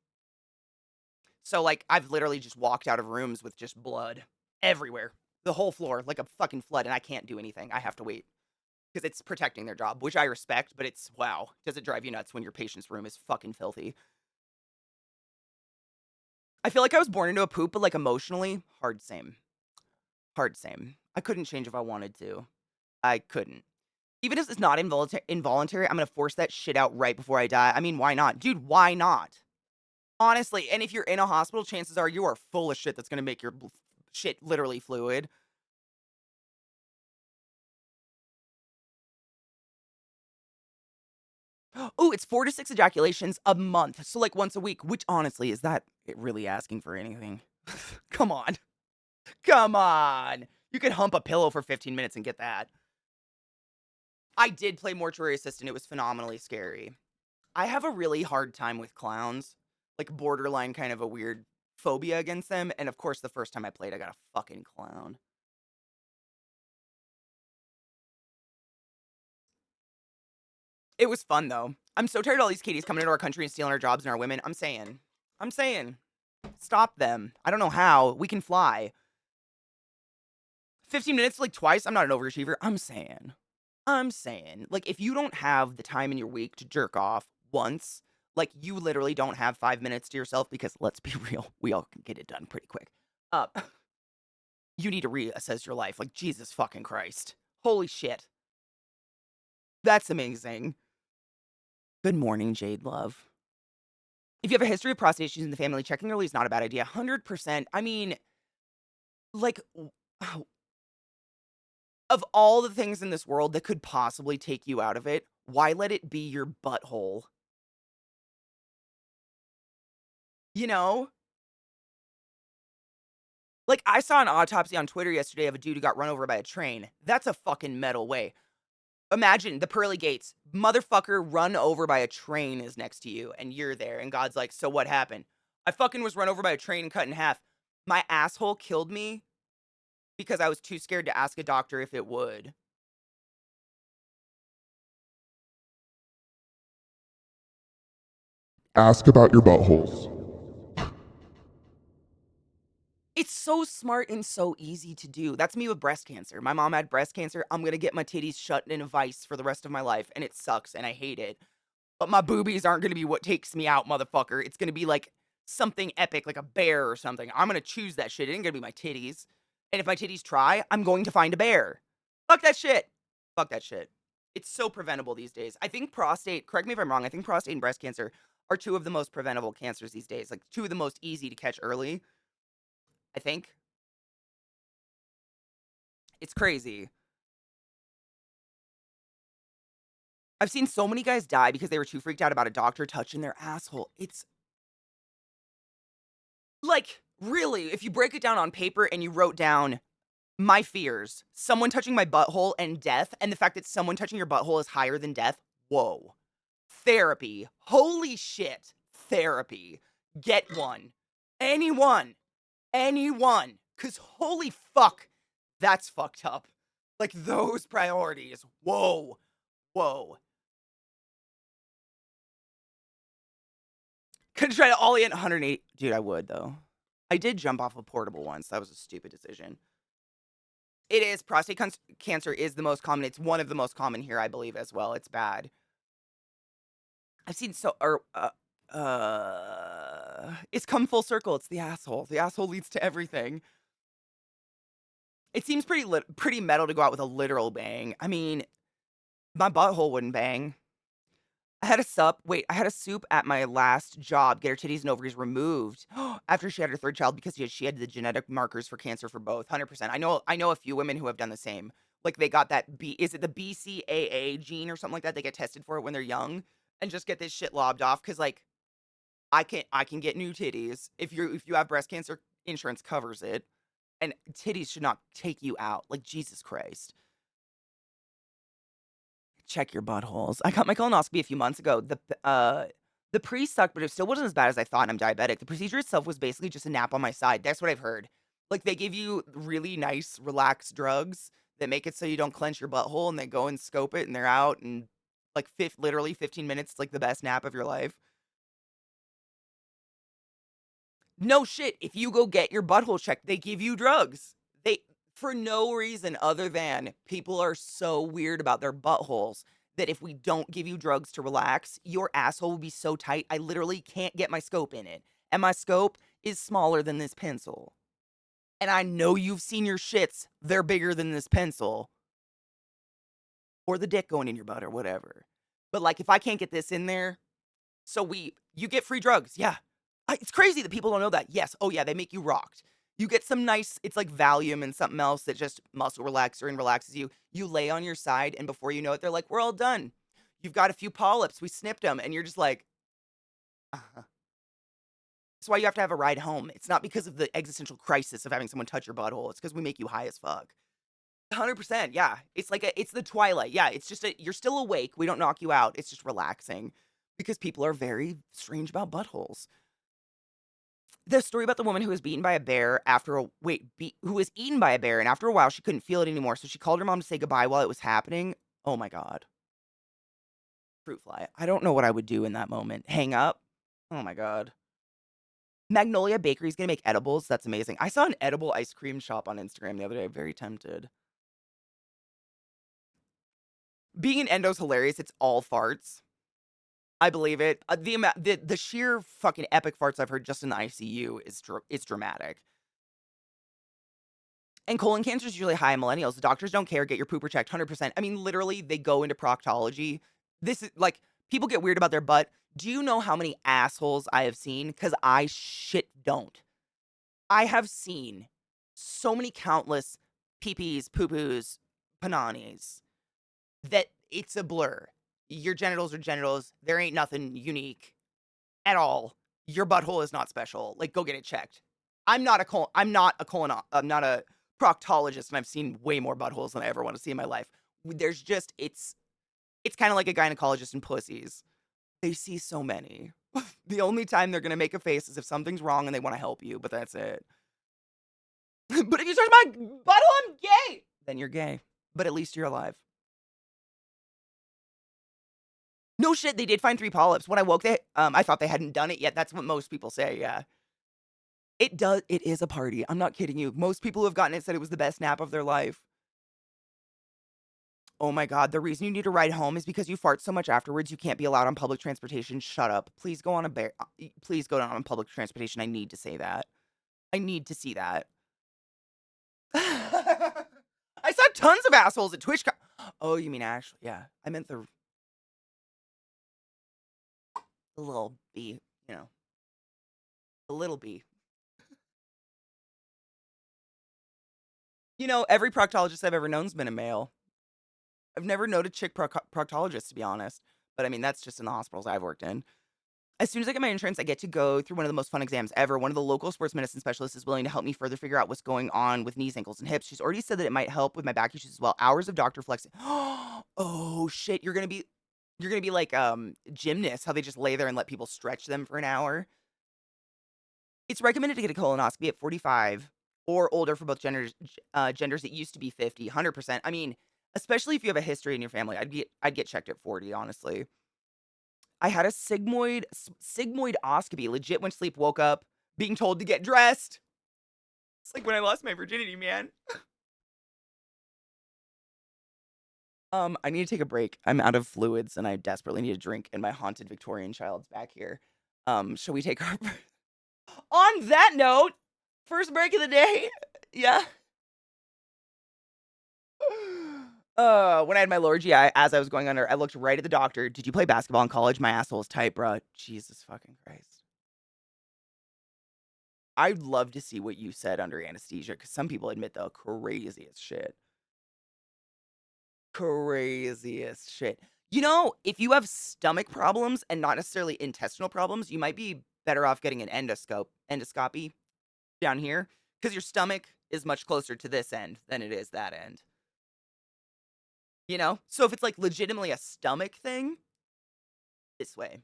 So like I've literally just walked out of rooms with just blood everywhere. The whole floor, like a fucking flood, and I can't do anything. I have to wait. Because it's protecting their job, which I respect, but it's wow. Does it drive you nuts when your patient's room is fucking filthy? I feel like I was born into a poop, but like emotionally, hard same. Hard same. I couldn't change if I wanted to. I couldn't. Even if it's not involuntary, I'm gonna force that shit out right before I die. I mean, why not? Dude, why not? Honestly, and if you're in a hospital, chances are you are full of shit that's gonna make your shit literally fluid. Oh, it's 4 to 6 ejaculations a month, so, like, once a week, which honestly, is that really asking for anything? Come on. Come on. You could hump a pillow for 15 minutes and get that. I did play Mortuary Assistant, it was phenomenally scary. I have a really hard time with clowns, like, borderline kind of a weird phobia against them, and of course, the first time I played, I got a fucking clown. It was fun, though. I'm so tired of all these Katies coming into our country and stealing our jobs and our women. I'm saying, stop them. I don't know how. We can fly. 15 minutes, like, twice, I'm not an overachiever. I'm saying, like, if you don't have the time in your week to jerk off once, like, you literally don't have 5 minutes to yourself because let's be real, we all can get it done pretty quick. Uh, you need to reassess your life. Like, Jesus fucking Christ. Holy shit. That's amazing. Good morning, Jade Love. If you have a history of prostate issues in the family, checking early is not a bad idea. 100%. I mean, like, of all the things in this world that could possibly take you out of it, why let it be your butthole? You know? Like, I saw an autopsy on Twitter yesterday of a dude who got run over by a train. That's a fucking metal way. Imagine the pearly gates. Motherfucker run over by a train is next to you, and you're there, and God's like, so what happened? I fucking was run over by a train and cut in half. My asshole killed me because I was too scared to ask a doctor if it would. Ask about your buttholes. It's so smart and so easy to do. That's me with breast cancer. My mom had breast cancer. I'm gonna get my titties shut in a vice for the rest of my life, and it sucks, and I hate it. But my boobies aren't gonna be what takes me out, motherfucker. It's gonna be like something epic, like a bear or something. I'm gonna choose that shit. It ain't gonna be my titties. And if my titties try, I'm going to find a bear. Fuck that shit. Fuck that shit. It's so preventable these days. I think prostate, correct me if I'm wrong, I think prostate and breast cancer are two of the most preventable cancers these days. Like two of the most easy to catch early, I think. It's crazy. I've seen so many guys die because they were too freaked out about a doctor touching their asshole. It's like, really, if you break it down on paper and you wrote down my fears, someone touching my butthole and death, and the fact that someone touching your butthole is higher than death, whoa. Therapy. Holy shit. Therapy. Get one. Anyone. Anyone. Because holy fuck, that's fucked up. Like, those priorities. Whoa. Whoa. Could try to ollie at 180. Dude, I would, though. I did jump off a portable once. That was a stupid decision. It is. Prostate cancer is the most common. It's one of the most common here, I believe, as well. It's bad. I've seen so, or, it's come full circle. It's the asshole. The asshole leads to everything. It seems pretty metal to go out with a literal bang. I mean, my butthole wouldn't bang. I had a soup at my last job get her titties and ovaries removed after she had her third child because she had the genetic markers for cancer for both. 100%. I know a few women who have done the same. Like they got that is it the BCAA gene or something like that? They get tested for it when they're young and just get this shit lobbed off cuz like I can get new titties. If you have breast cancer, insurance covers it. And titties should not take you out. Like Jesus Christ. Check your buttholes. I got my colonoscopy a few months ago. The pre sucked, but it still wasn't as bad as I thought, and I'm diabetic. The procedure itself was basically just a nap on my side. That's what I've heard. Like they give you really nice, relaxed drugs that make it so you don't clench your butthole, and they go and scope it, and they're out, and like literally 15 minutes, like the best nap of your life. No shit. If you go get your butthole checked, they give you drugs. They for no reason other than people are so weird about their buttholes that if we don't give you drugs to relax, your asshole will be so tight I literally can't get my scope in it. And my scope is smaller than this pencil. And I know you've seen your shits. They're bigger than this pencil. Or the dick going in your butt or whatever. But like if I can't get this in there, you get free drugs. Yeah. It's crazy that people don't know that. Yes. Oh yeah, they make you rocked. You get some nice, it's like Valium and something else that just muscle relaxer and relaxes you. You lay on your side, and before you know it, they're like, we're all done. You've got a few polyps. We snipped them. And you're just like, uh-huh. That's why you have to have a ride home. It's not because of the existential crisis of having someone touch your butthole. It's because we make you high as fuck. 100%. Yeah. It's the twilight. Yeah. It's just you're still awake. We don't knock you out. It's just relaxing because people are very strange about buttholes. The story about the woman who was beaten by a bear who was eaten by a bear, and after a while she couldn't feel it anymore, so she called her mom to say goodbye while it was happening. Oh my god. Fruit fly. I don't know what I would do in that moment. Hang up? Oh my god. Magnolia Bakery's gonna make edibles. That's amazing. I saw an edible ice cream shop on Instagram the other day. Very tempted. Being an endo's hilarious. It's all farts. I believe it. The sheer fucking epic farts I've heard just in the ICU is dramatic. And colon cancer is usually high in millennials. The doctors don't care. Get your pooper checked 100%. I mean, literally, they go into proctology. This is like, people get weird about their butt. Do you know how many assholes I have seen? Because I shit don't. I have seen so many countless peepees, poo-poos, pananis that it's a blur. Your genitals are genitals. There ain't nothing unique at all. Your butthole is not special. Like, go get it checked. I'm not a proctologist, and I've seen way more buttholes than I ever want to see in my life. There's just, it's kind of like a gynecologist and pussies. They see so many. The only time they're going to make a face is if something's wrong and they want to help you, but that's it. But if you search my butthole, I'm gay! Then you're gay. But at least you're alive. No shit, they did find 3 polyps. When I woke, I thought they hadn't done it yet. That's what most people say, yeah. It does. It is a party. I'm not kidding you. Most people who have gotten it said it was the best nap of their life. Oh my god, the reason you need to ride home is because you fart so much afterwards, you can't be allowed on public transportation. Shut up. Please go on please go down on public transportation. I need to say that. I need to see that. I saw tons of assholes at Twitch. Oh, you mean Ashley? Yeah, I meant the little B. You know, the little B. You know, every proctologist I've ever known's been a male. I've never known a chick proctologist, to be honest. But I mean, that's just in the hospitals I've worked in. As soon as I get my insurance, I get to go through one of the most fun exams ever. One of the local sports medicine specialists is willing to help me further figure out what's going on with knees, ankles, and hips. She's already said that it might help with my back issues as well. Hours of doctor flexing. Oh shit, you're gonna be like gymnasts, how they just lay there and let people stretch them for an hour. It's recommended to get a colonoscopy at 45 or older for both genders. It used to be 50, 100%. I mean, especially if you have a history in your family, I'd get checked at 40, honestly. I had a sigmoidoscopy. Legit went to sleep, woke up, being told to get dressed. It's like when I lost my virginity, man. I need to take a break. I'm out of fluids and I desperately need a drink, and my haunted Victorian child's back here. Shall we take our On that note, first break of the day. Yeah. When I had my lower GI, as I was going under, I looked right at the doctor. Did you play basketball in college? My asshole is tight, bro. Jesus fucking Christ. I'd love to see what you said under anesthesia, because some people admit the craziest shit. Craziest shit. You know, if you have stomach problems and not necessarily intestinal problems, you might be better off getting an endoscopy down here, because your stomach is much closer to this end than it is that end. You know? So if it's like legitimately a stomach thing, this way.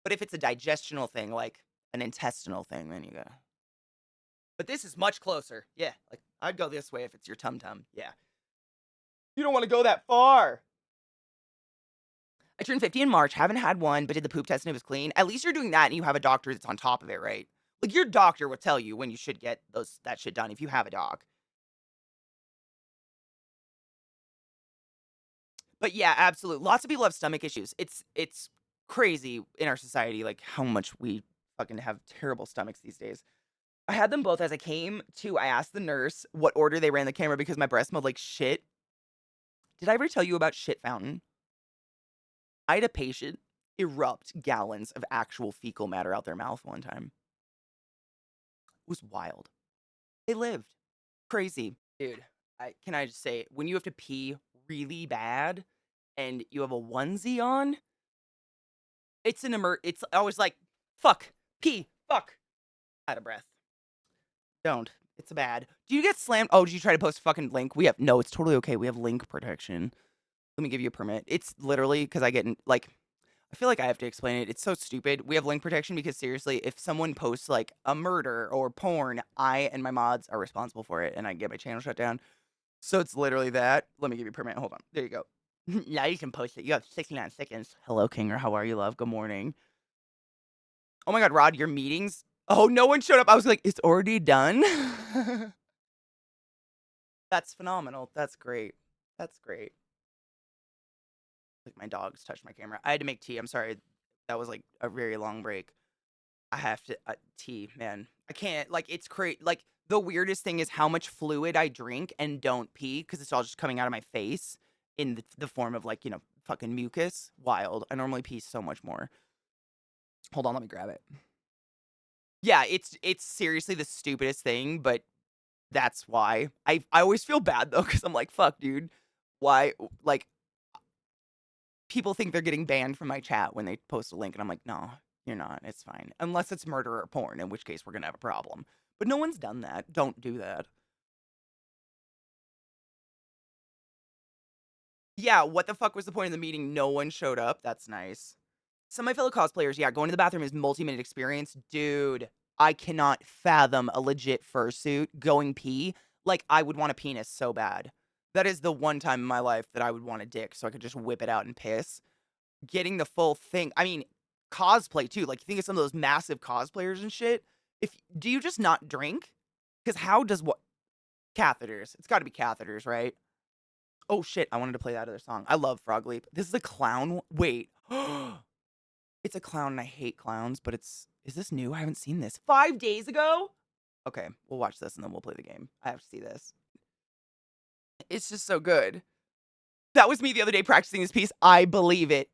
But if it's a digestional thing, like an intestinal thing, then you gotta. But this is much closer. Yeah. Like, I'd go this way if it's your tum tum. Yeah. You don't want to go that far. I turned 50 in March, haven't had one, but did the poop test and it was clean. At least you're doing that and you have a doctor that's on top of it, right? Like, your doctor will tell you when you should get that shit done if you have a doc. But yeah, absolutely. Lots of people have stomach issues. It's crazy in our society, like how much we fucking have terrible stomachs these days. I had them both as I came to. I asked the nurse what order they ran the camera because my breath smelled like shit. Did I ever tell you about shit fountain? I had a patient erupt gallons of actual fecal matter out their mouth one time. It was wild. They lived. Crazy. Dude, can I just say, when you have to pee really bad and you have a onesie on, it's always like, fuck, pee, fuck. Out of breath. Don't. It's bad. Do you get slammed? Oh, did you try to post a fucking link? No, it's totally okay. We have link protection. Let me give you a permit. It's literally because I feel like I have to explain it. It's so stupid. We have link protection because seriously, if someone posts like a murder or porn, I and my mods are responsible for it and I get my channel shut down. So it's literally that. Let me give you a permit. Hold on. There you go. Now you can post it. You have 69 seconds. Hello, Kinger. How are you, love? Good morning. Oh my God, Rod, your meetings? Oh, no one showed up. I was like, it's already done? That's phenomenal. That's great. That's great. Like, my dogs touched my camera. I had to make tea. I'm sorry. That was like a very long break. I have to tea, man. I can't. Like, it's crazy. Like, the weirdest thing is how much fluid I drink and don't pee because it's all just coming out of my face in the form of, like, fucking mucus. Wild. I normally pee so much more. Hold on, let me grab it. Yeah, it's seriously the stupidest thing, but that's why. I always feel bad though, because I'm like, fuck, dude. Why? Like, people think they're getting banned from my chat when they post a link, and I'm like, no, you're not. It's fine. Unless it's murder or porn, in which case we're gonna have a problem. But no one's done that. Don't do that. Yeah, what the fuck was the point of the meeting? No one showed up. That's nice. Some of my fellow cosplayers, yeah, going to the bathroom is multi-minute experience. Dude, I cannot fathom a legit fursuit going pee. Like, I would want a penis so bad. That is the one time in my life that I would want a dick so I could just whip it out and piss. Getting the full thing. I mean, cosplay too. Like, you think of some of those massive cosplayers and shit. Do you just not drink? Because how does what catheters? It's got to be catheters, right? Oh shit! I wanted to play that other song. I love Frog Leap. This is a clown. Wait, it's a clown, and I hate clowns. But is this new? I haven't seen this. 5 days ago. Okay, we'll watch this and then we'll play the game. I have to see this. It's just so good. That was me the other day practicing this piece. I believe it.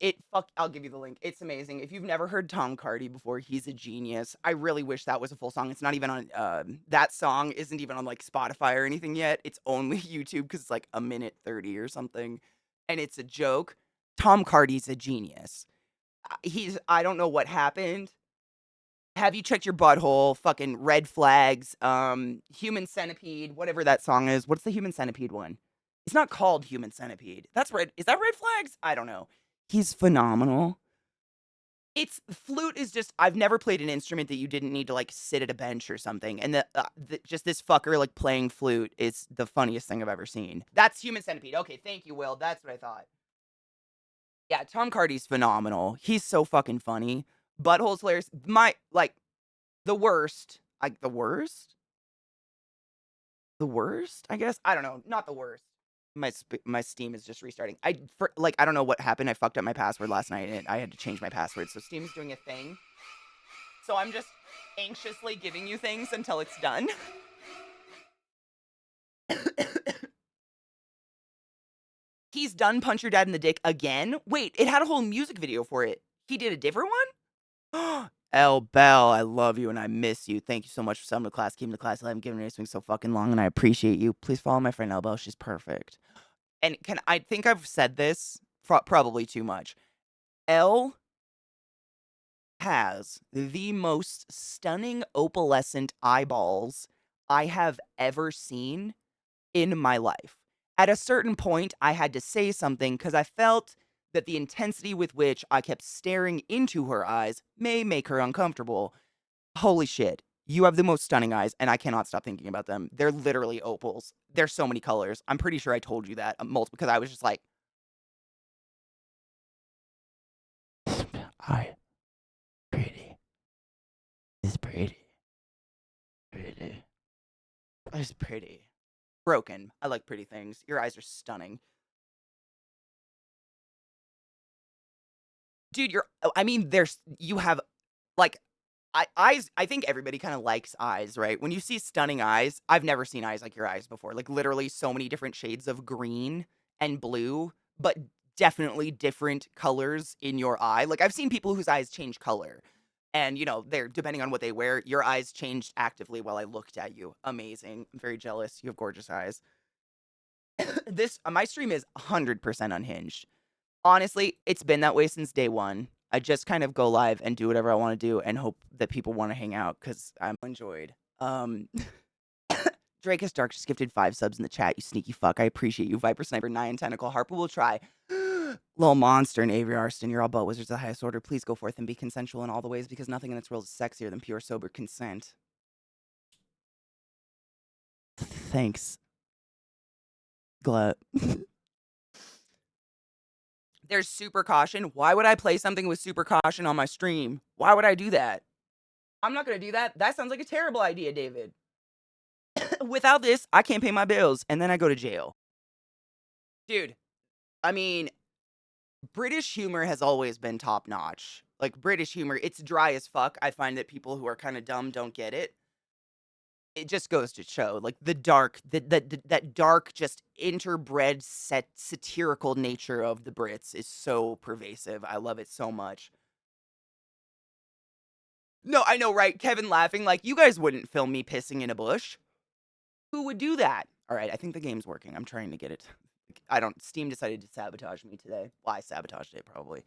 I'll give you the link. It's amazing. If you've never heard Tom Cardy before, he's a genius. I really wish that was a full song. It's not even on, that song isn't even on like Spotify or anything yet. It's only YouTube because it's like a minute 30 or something. And it's a joke. Tom Cardy's a genius. I don't know what happened. Have you checked your butthole? Fucking red flags. Human centipede, whatever that song is. What's the human centipede one? It's not called Human Centipede. That's red. Is that red flags? I don't know. He's phenomenal. Flute is just, I've never played an instrument that you didn't need to like sit at a bench or something. And just this fucker like playing flute is the funniest thing I've ever seen. That's Human Centipede. Okay, thank you, Will. That's what I thought. Yeah, Tom Cardy's phenomenal. He's so fucking funny. Butthole's hilarious. The worst. The worst? The worst, I guess? I don't know. Not the worst. My Steam is just restarting. I don't know what happened. I fucked up my password last night and I had to change my password. So Steam is doing a thing. So I'm just anxiously giving you things until it's done. He's done Punch Your Dad in the Dick again? Wait, it had a whole music video for it. He did a different one? L Bell, I love you and I miss you. Thank you so much for subbing to class, keeping the class alive, giving her swing so fucking long, and I appreciate you. Please follow my friend L Bell. She's perfect. And I think I've said this probably too much. Elle has the most stunning opalescent eyeballs I have ever seen in my life. At a certain point, I had to say something because I felt that the intensity with which I kept staring into her eyes may make her uncomfortable. Holy shit. You have the most stunning eyes, and I cannot stop thinking about them. They're literally opals. There's so many colors. I'm pretty sure I told you that multiple because I was just like, I pretty. It's pretty. Pretty. It's pretty. Broken. I like pretty things. Your eyes are stunning. Dude, you have like eyes. I think everybody kind of likes eyes, right? When you see stunning eyes, I've never seen eyes like your eyes before. Like literally so many different shades of green and blue, but definitely different colors in your eye. Like I've seen people whose eyes change color. And they're depending on what they wear, your eyes changed actively while I looked at you. Amazing. I'm very jealous. You have gorgeous eyes. My stream is 100% unhinged. Honestly, it's been that way since day one. I just kind of go live and do whatever I want to do and hope that people want to hang out because I'm enjoyed. Drake is Dark just gifted 5 subs in the chat. You sneaky fuck. I appreciate you. Viper Sniper 9 Tentacle Harper will try. Lil Monster and Avery Arston, you're all but wizards of the highest order. Please go forth and be consensual in all the ways because nothing in this world is sexier than pure sober consent. Thanks, Glut. There's super caution. Why would I play something with super caution on my stream? Why would I do that? I'm not going to do that. That sounds like a terrible idea, David. Without this, I can't pay my bills, and then I go to jail. Dude, I mean, British humor has always been top notch. Like, British humor, it's dry as fuck. I find that people who are kind of dumb don't get it. It just goes to show, like, that dark, just interbred, satirical nature of the Brits is so pervasive. I love it so much. No, I know, right? Kevin laughing, like, you guys wouldn't film me pissing in a bush. Who would do that? All right, I think the game's working. I'm trying to get it. Steam decided to sabotage me today. Well, I sabotaged it, probably.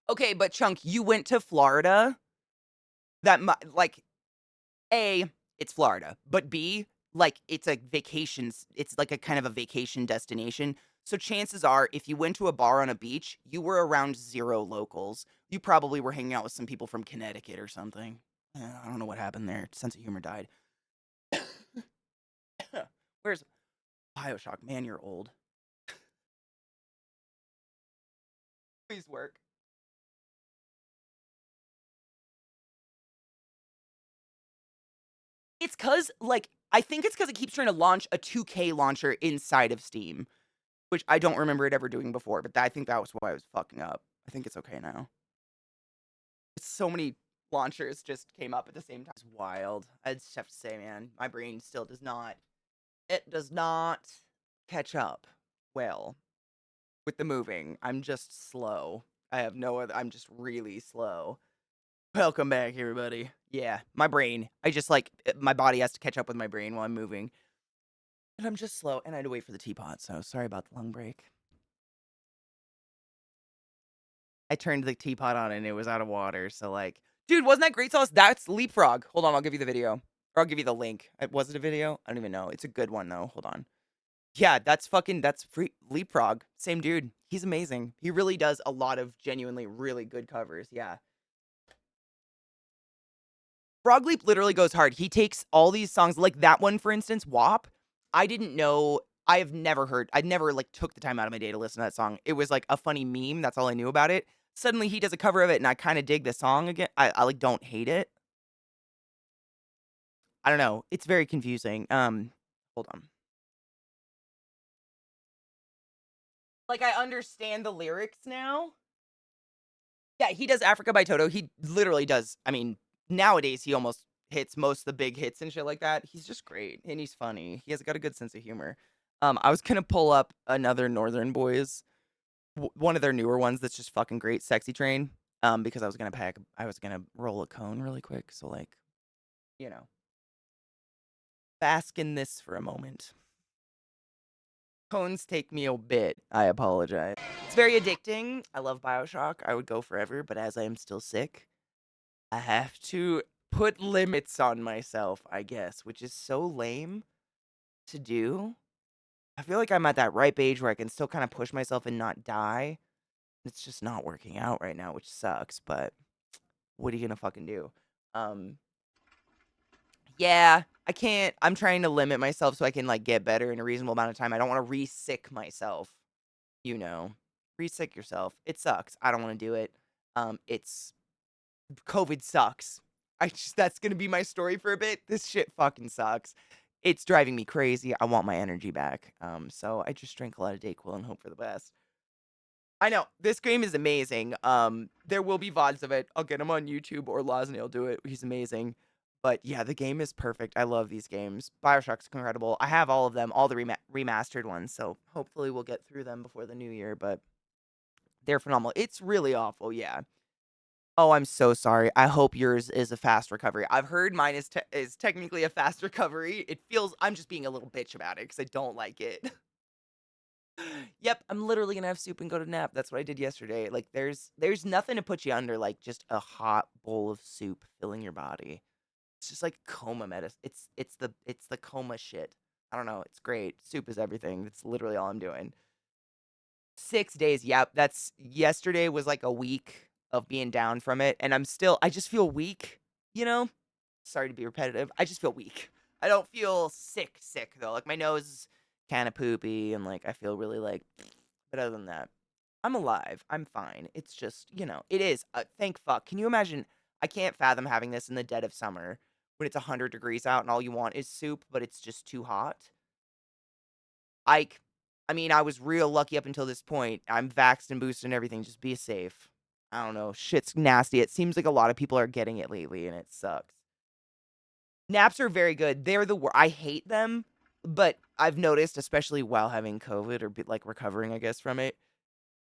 Okay, but Chunk, you went to Florida? A, it's Florida, but B, like, it's a it's like a kind of a vacation destination. So chances are, if you went to a bar on a beach, you were around 0 locals. You probably were hanging out with some people from Connecticut or something. I don't know what happened there. Sense of humor died. Where's Bioshock? Man, you're old. Please work. it's 'cause, like, I think it's 'cause it keeps trying to launch a 2K launcher inside of Steam, which I don't remember it ever doing before, but I think that was why I was fucking up. I think it's okay now. So many launchers just came up at the same time. It's wild. I just have to say, man, my brain still does not catch up well with the moving. I'm just slow. I have no other, I'm just really slow. Welcome back, everybody. Yeah, my brain. I just like, my body has to catch up with my brain while I'm moving. And I'm just slow, and I had to wait for the teapot, so sorry about the long break. I turned the teapot on and it was out of water, so like, dude, wasn't that great sauce? That's Leapfrog. Hold on, I'll give you the video. Or I'll give you the link. Was it a video? I don't even know. It's a good one though. Hold on. Yeah, that's free Leapfrog. Same dude. He's amazing. He really does a lot of genuinely really good covers. Yeah. Frog Leap literally goes hard. He takes all these songs, like that one, for instance, WAP. I didn't know. I'd never like took the time out of my day to listen to that song. It was like a funny meme. That's all I knew about it. Suddenly he does a cover of it and I kind of dig the song again. I like don't hate it. I don't know. It's very confusing. Hold on. Like I understand the lyrics now. Yeah, he does Africa by Toto. He literally does. I mean, nowadays he almost hits most of the big hits and shit like that. He's just great and he's funny. He has got a good sense of humor. I was gonna pull up another Northern Boys, one of their newer ones that's just fucking great, Sexy Train. Because I was gonna roll a cone really quick. So like, you know, bask in this for a moment. Cones take me a bit. I apologize. It's very addicting. I love BioShock. I would go forever, but as I am still sick, I have to put limits on myself, I guess, which is so lame to do. I feel like I'm at that ripe age where I can still kind of push myself and not die. It's just not working out right now, which sucks, but what are you gonna fucking do? Um, yeah, I can't. I'm trying to limit myself so I can like get better in a reasonable amount of time. I don't want to re-sick myself, you know. Re-sick yourself. It sucks. I don't want to do it. It's COVID sucks. That's gonna be my story for a bit. This shit fucking sucks. It's driving me crazy. I want my energy back. So I just drink a lot of Dayquil and hope for the best. I know this game is amazing. There will be VODs of it. I'll get them on YouTube or Loznay will do it. He's amazing. But yeah, the game is perfect. I love these games. BioShock's incredible. I have all of them, all the remastered ones. So hopefully we'll get through them before the new year. But they're phenomenal. It's really awful. Yeah. Oh, I'm so sorry. I hope yours is a fast recovery. I've heard mine is technically a fast recovery. It feels I'm just being a little bitch about it because I don't like it. Yep, I'm literally gonna have soup and go to nap. That's what I did yesterday. Like there's nothing to put you under like just a hot bowl of soup filling your body. It's just like coma medicine. It's the coma shit. I don't know. It's great. Soup is everything. That's literally all I'm doing. 6 days. Yep. That's yesterday was like a week of being down from it. And I just feel weak, you know? Sorry to be repetitive. I just feel weak. I don't feel sick though. Like my nose is kind of poopy and like I feel really like, but other than that, I'm alive. I'm fine. It's just, it is. Thank fuck. Can you imagine? I can't fathom having this in the dead of summer when it's 100 degrees out and all you want is soup, but it's just too hot. I, I mean, I was real lucky up until this point. I'm vaxxed and boosted and everything. Just be safe. I don't know. Shit's nasty. It seems like a lot of people are getting it lately, and it sucks. Naps are very good. They're the I hate them, but I've noticed, especially while having COVID or like recovering, I guess, from it.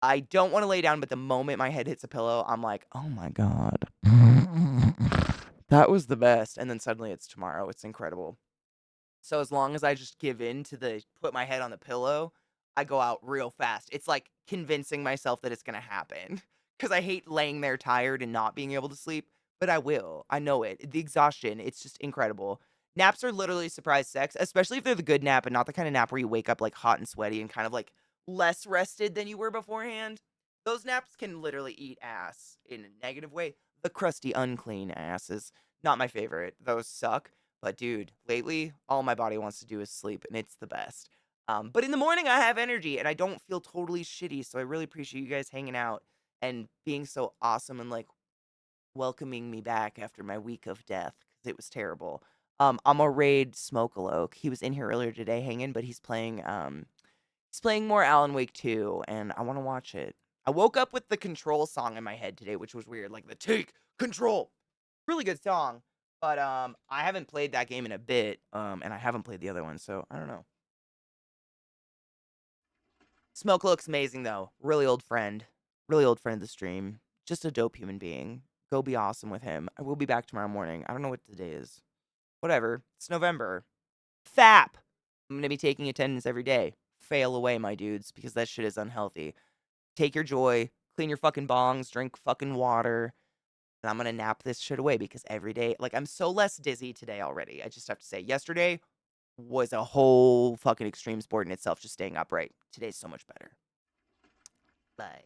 I don't want to lay down, but the moment my head hits a pillow, I'm like, oh my God. That was the best. And then suddenly it's tomorrow. It's incredible. So as long as I just give in to put my head on the pillow, I go out real fast. It's like convincing myself that it's going to happen because I hate laying there tired and not being able to sleep, but I will. I know it. The exhaustion, it's just incredible. Naps are literally surprise sex, especially if they're the good nap and not the kind of nap where you wake up like hot and sweaty and kind of like less rested than you were beforehand. Those naps can literally eat ass in a negative way. The crusty, unclean ass is not my favorite. Those suck. But dude, lately, all my body wants to do is sleep, and it's the best. But in the morning, I have energy, and I don't feel totally shitty. So I really appreciate you guys hanging out and being so awesome and like welcoming me back after my week of death because it was terrible. I'm gonna raid Smokaloke. He was in here earlier today hanging, but he's playing more Alan Wake 2, and I want to watch it. I woke up with the Control song in my head today, which was weird, like the Take Control. Really good song, but I haven't played that game in a bit, and I haven't played the other one, so I don't know. Smoke looks amazing though. Really old friend of the stream. Just a dope human being. Go be awesome with him. I will be back tomorrow morning. I don't know what the day is. Whatever. It's November. FAP. I'm gonna be taking attendance every day. Fail away, my dudes, because that shit is unhealthy. Take your joy, clean your fucking bongs, drink fucking water, and I'm gonna nap this shit away because every day, like, I'm so less dizzy today already. I just have to say, yesterday was a whole fucking extreme sport in itself, just staying upright. Today's so much better. Bye.